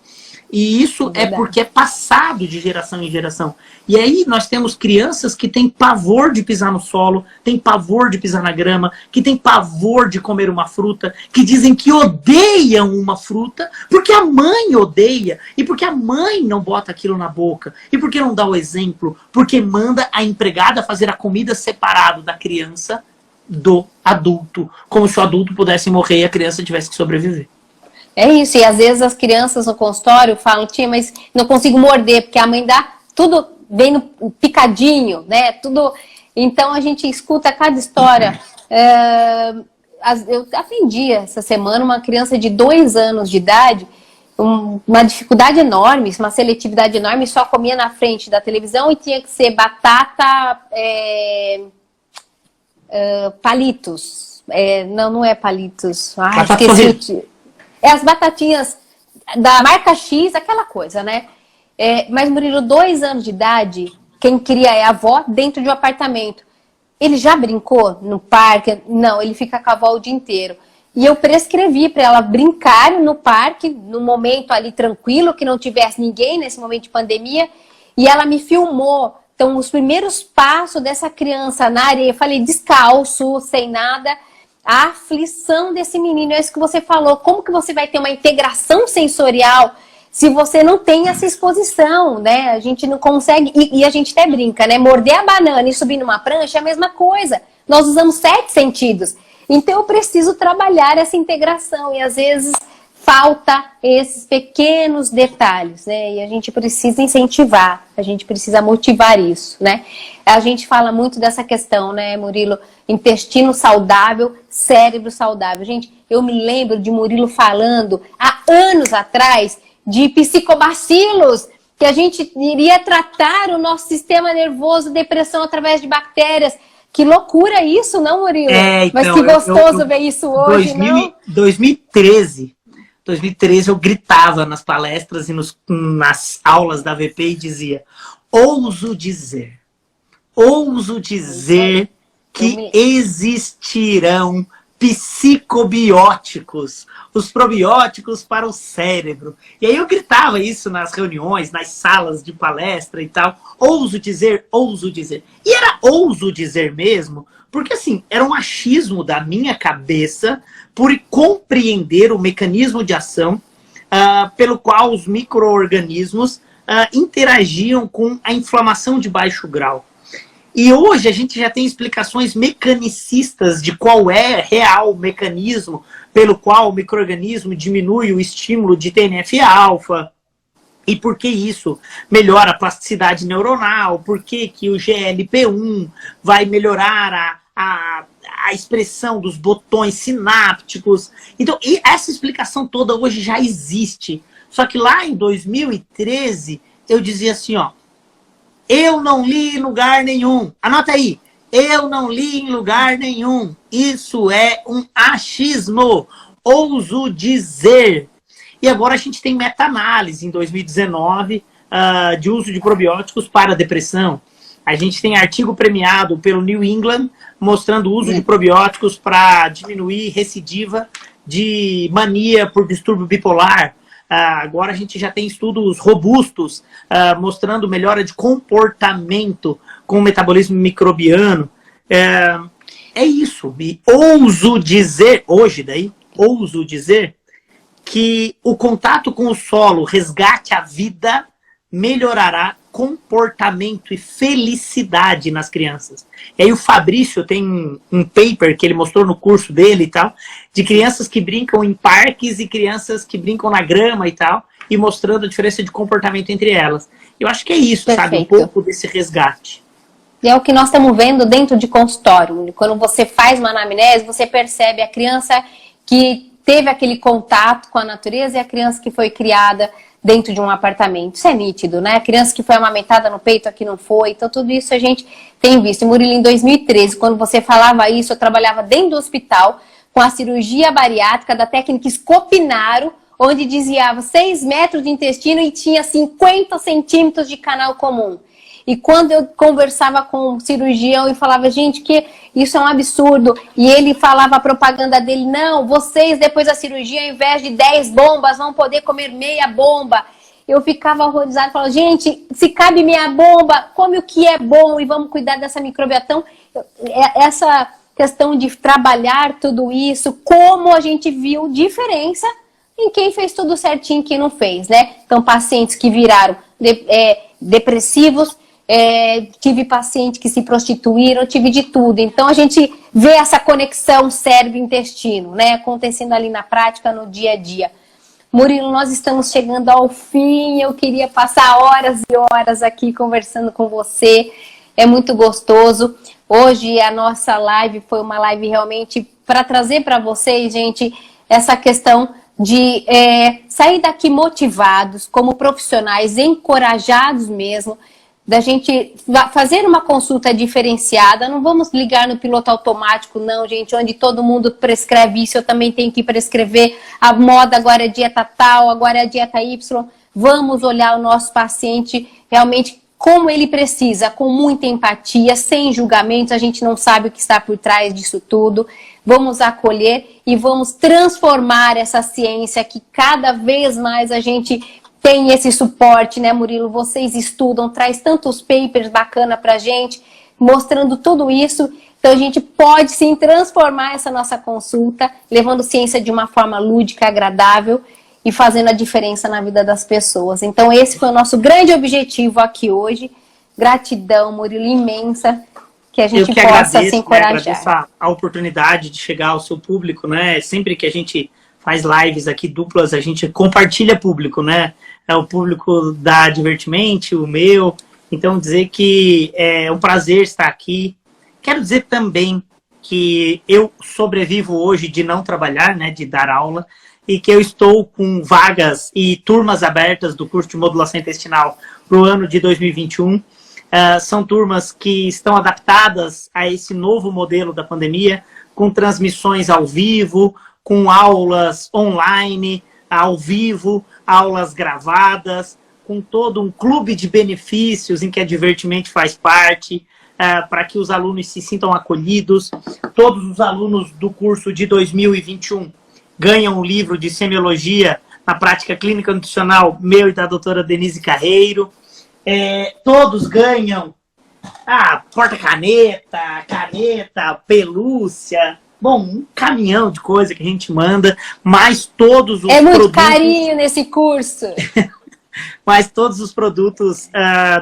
E isso é porque é passado de geração em geração. E aí nós temos crianças que têm pavor de pisar no solo, têm pavor de pisar na grama, que têm pavor de comer uma fruta, que dizem que odeiam uma fruta, porque a mãe odeia, e porque a mãe não bota aquilo na boca, e porque não dá o exemplo, porque manda a empregada fazer a comida separado da criança do adulto, como se o adulto pudesse morrer e a criança tivesse que sobreviver. É isso, e às vezes as crianças no consultório falam, tia, mas não consigo morder, porque a mãe dá tudo bem no picadinho, né? Tudo. Então a gente escuta cada história. Eu atendi essa semana uma criança de 2 anos de idade, uma dificuldade enorme, uma seletividade enorme, só comia na frente da televisão e tinha que ser batata, palitos. Não é palitos. Esqueci. As batatinhas da marca X, aquela coisa, né? Mas Murilo, 2 anos de idade, quem cria é a avó dentro de um apartamento. Ele já brincou no parque? Não, ele fica com a avó o dia inteiro. E eu prescrevi para ela brincar no parque, no momento ali tranquilo, que não tivesse ninguém nesse momento de pandemia. E ela me filmou. Então, os primeiros passos dessa criança na areia, eu falei descalço, sem nada. A aflição desse menino, é isso que você falou. Como que você vai ter uma integração sensorial se você não tem essa exposição, né? A gente não consegue, e a gente até brinca, né? Morder a banana e subir numa prancha é a mesma coisa. Nós usamos 7 sentidos. Então eu preciso trabalhar essa integração e às vezes falta esses pequenos detalhes, né? E a gente precisa incentivar, a gente precisa motivar isso, né? A gente fala muito dessa questão, né, Murilo? Intestino saudável, cérebro saudável. Gente, eu me lembro de Murilo falando há anos atrás de psicobacilos, que a gente iria tratar o nosso sistema nervoso, depressão através de bactérias. Que loucura isso, não, Murilo? Então, mas que gostoso ver isso hoje, 2013 eu gritava nas palestras e nas aulas da VP e dizia: ouso dizer que existirão psicobióticos, os probióticos para o cérebro. E aí eu gritava isso nas reuniões, nas salas de palestra e tal. Ouso dizer. E era ouso dizer mesmo, porque assim, era um achismo da minha cabeça por compreender o mecanismo de ação pelo qual os micro-organismos interagiam com a inflamação de baixo grau. E hoje a gente já tem explicações mecanicistas de qual é real o mecanismo pelo qual o micro-organismo diminui o estímulo de TNF-alfa e por que isso melhora a plasticidade neuronal, por que o GLP-1 vai melhorar a expressão dos botões sinápticos. Então, e essa explicação toda hoje já existe. Só que lá em 2013 eu dizia assim, ó, eu não li em lugar nenhum. Anota aí. Eu não li em lugar nenhum. Isso é um achismo. Ouso dizer. E agora a gente tem meta-análise em 2019 de uso de probióticos para depressão. A gente tem artigo premiado pelo New England mostrando o uso de probióticos para diminuir recidiva de mania por distúrbio bipolar. Agora a gente já tem estudos robustos mostrando melhora de comportamento com o metabolismo microbiano. É isso. E ouso dizer, ouso dizer que o contato com o solo, resgate a vida, melhorará comportamento e felicidade nas crianças. E aí o Fabrício tem um paper que ele mostrou no curso dele e tal, de crianças que brincam em parques e crianças que brincam na grama e tal, e mostrando a diferença de comportamento entre elas. Eu acho que é isso, Perfeito. Sabe? Um pouco desse resgate. E é o que nós estamos vendo dentro de consultório. Quando você faz uma anamnese, você percebe a criança que teve aquele contato com a natureza e a criança que foi criada dentro de um apartamento. Isso é nítido, né? A criança que foi amamentada no peito, aqui não foi. Então, tudo isso a gente tem visto. Murilo, em 2013, quando você falava isso, eu trabalhava dentro do hospital com a cirurgia bariátrica da técnica Scopinaro, onde desviava 6 metros de intestino e tinha 50 centímetros de canal comum. E quando eu conversava com o cirurgião e falava, gente, que isso é um absurdo. E ele falava a propaganda dele, não, vocês depois da cirurgia, ao invés de 10 bombas, vão poder comer meia bomba. Eu ficava horrorizada e falava, gente, se cabe meia bomba, come o que é bom e vamos cuidar dessa microbiota. Essa questão de trabalhar tudo isso, como a gente viu diferença em quem fez tudo certinho e quem não fez, né? Então, pacientes que viraram depressivos, tive pacientes que se prostituíram, tive de tudo. Então a gente vê essa conexão cérebro-intestino, né, acontecendo ali na prática, no dia a dia. Murilo, nós estamos chegando ao fim, eu queria passar horas e horas aqui conversando com você, é muito gostoso. Hoje a nossa live foi uma live realmente para trazer para vocês, gente, essa questão de sair daqui motivados, como profissionais, encorajados mesmo, da gente fazer uma consulta diferenciada. Não vamos ligar no piloto automático, não, gente, onde todo mundo prescreve isso, eu também tenho que prescrever, a moda agora é dieta tal, agora é a dieta Y. Vamos olhar o nosso paciente realmente como ele precisa, com muita empatia, sem julgamentos, a gente não sabe o que está por trás disso tudo. Vamos acolher e vamos transformar essa ciência que cada vez mais a gente tem esse suporte, né, Murilo? Vocês estudam, traz tantos papers bacana pra gente, mostrando tudo isso. Então a gente pode sim transformar essa nossa consulta, levando ciência de uma forma lúdica, agradável e fazendo a diferença na vida das pessoas. Então esse foi o nosso grande objetivo aqui hoje. Gratidão, Murilo, imensa, que a gente possa se encorajar. Né, agradeço a oportunidade de chegar ao seu público, né? Sempre que a gente faz lives aqui duplas, a gente compartilha público, né? É o público da Divertimente, o meu. Então dizer que é um prazer estar aqui. Quero dizer também que eu sobrevivo hoje de não trabalhar, né? De dar aula. E que eu estou com vagas e turmas abertas do curso de modulação intestinal para o ano de 2021. São turmas que estão adaptadas a esse novo modelo da pandemia, com transmissões ao vivo, com aulas online, ao vivo, aulas gravadas, com todo um clube de benefícios em que a Divertimente faz parte, para que os alunos se sintam acolhidos. Todos os alunos do curso de 2021 ganham um livro de semiologia na prática clínica nutricional, meu e da doutora Denise Carreiro. Todos ganham porta-caneta, caneta, pelúcia, bom, um caminhão de coisa que a gente manda, mas todos os muito produtos... carinho nesse curso. Mas todos os produtos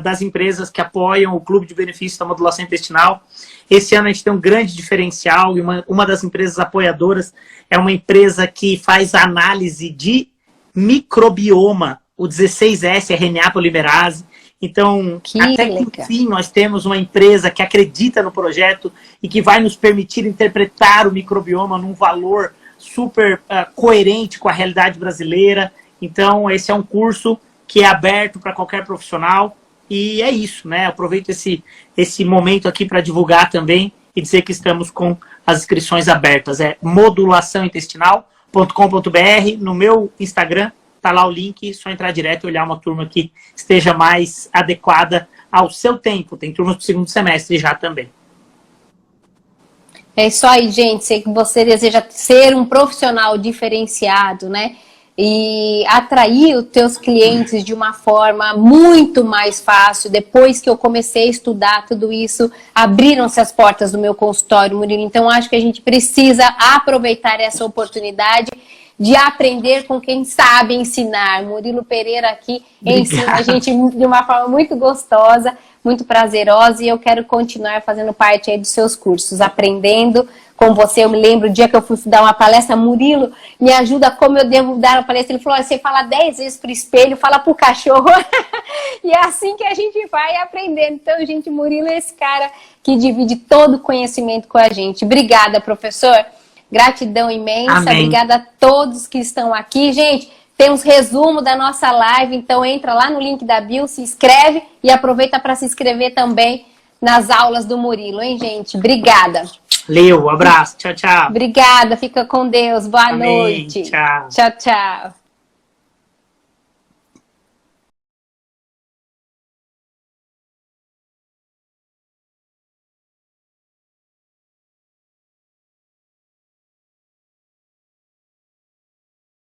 das empresas que apoiam o Clube de Benefícios da Modulação Intestinal. Esse ano a gente tem um grande diferencial, e uma das empresas apoiadoras é uma empresa que faz análise de microbioma, o 16S, RNA polimerase. Então, até que enfim, nós temos uma empresa que acredita no projeto e que vai nos permitir interpretar o microbioma num valor super coerente com a realidade brasileira. Então, esse é um curso que é aberto para qualquer profissional. E é isso, né? Aproveito esse momento aqui para divulgar também e dizer que estamos com as inscrições abertas. É modulaçãointestinal.com.br. No meu Instagram está lá o link, é só entrar direto e olhar uma turma que esteja mais adequada ao seu tempo. Tem turmas para o segundo semestre já também. É isso aí, gente. Sei que você deseja ser um profissional diferenciado, né? E atrair os teus clientes de uma forma muito mais fácil. Depois que eu comecei a estudar tudo isso, abriram-se as portas do meu consultório, Murilo. Então, acho que a gente precisa aproveitar essa oportunidade de aprender com quem sabe ensinar. Murilo Pereira aqui ensina a gente de uma forma muito gostosa, muito prazerosa, e eu quero continuar fazendo parte aí dos seus cursos, aprendendo com você. Eu me lembro o dia que eu fui dar uma palestra, Murilo, me ajuda como eu devo dar uma palestra. Ele falou, você fala 10 vezes pro espelho, fala pro cachorro. E é assim que a gente vai aprendendo. Então, gente, Murilo é esse cara que divide todo o conhecimento com a gente. Obrigada, professor. Gratidão imensa. Amém. Obrigada a todos que estão aqui. Gente, tem uns resumos da nossa live, então entra lá no link da bio, se inscreve e aproveita para se inscrever também nas aulas do Murilo, hein, gente? Obrigada. Leo, um abraço. Tchau, tchau. Obrigada, fica com Deus. Boa Amém. noite. Tchau. Tchau, tchau.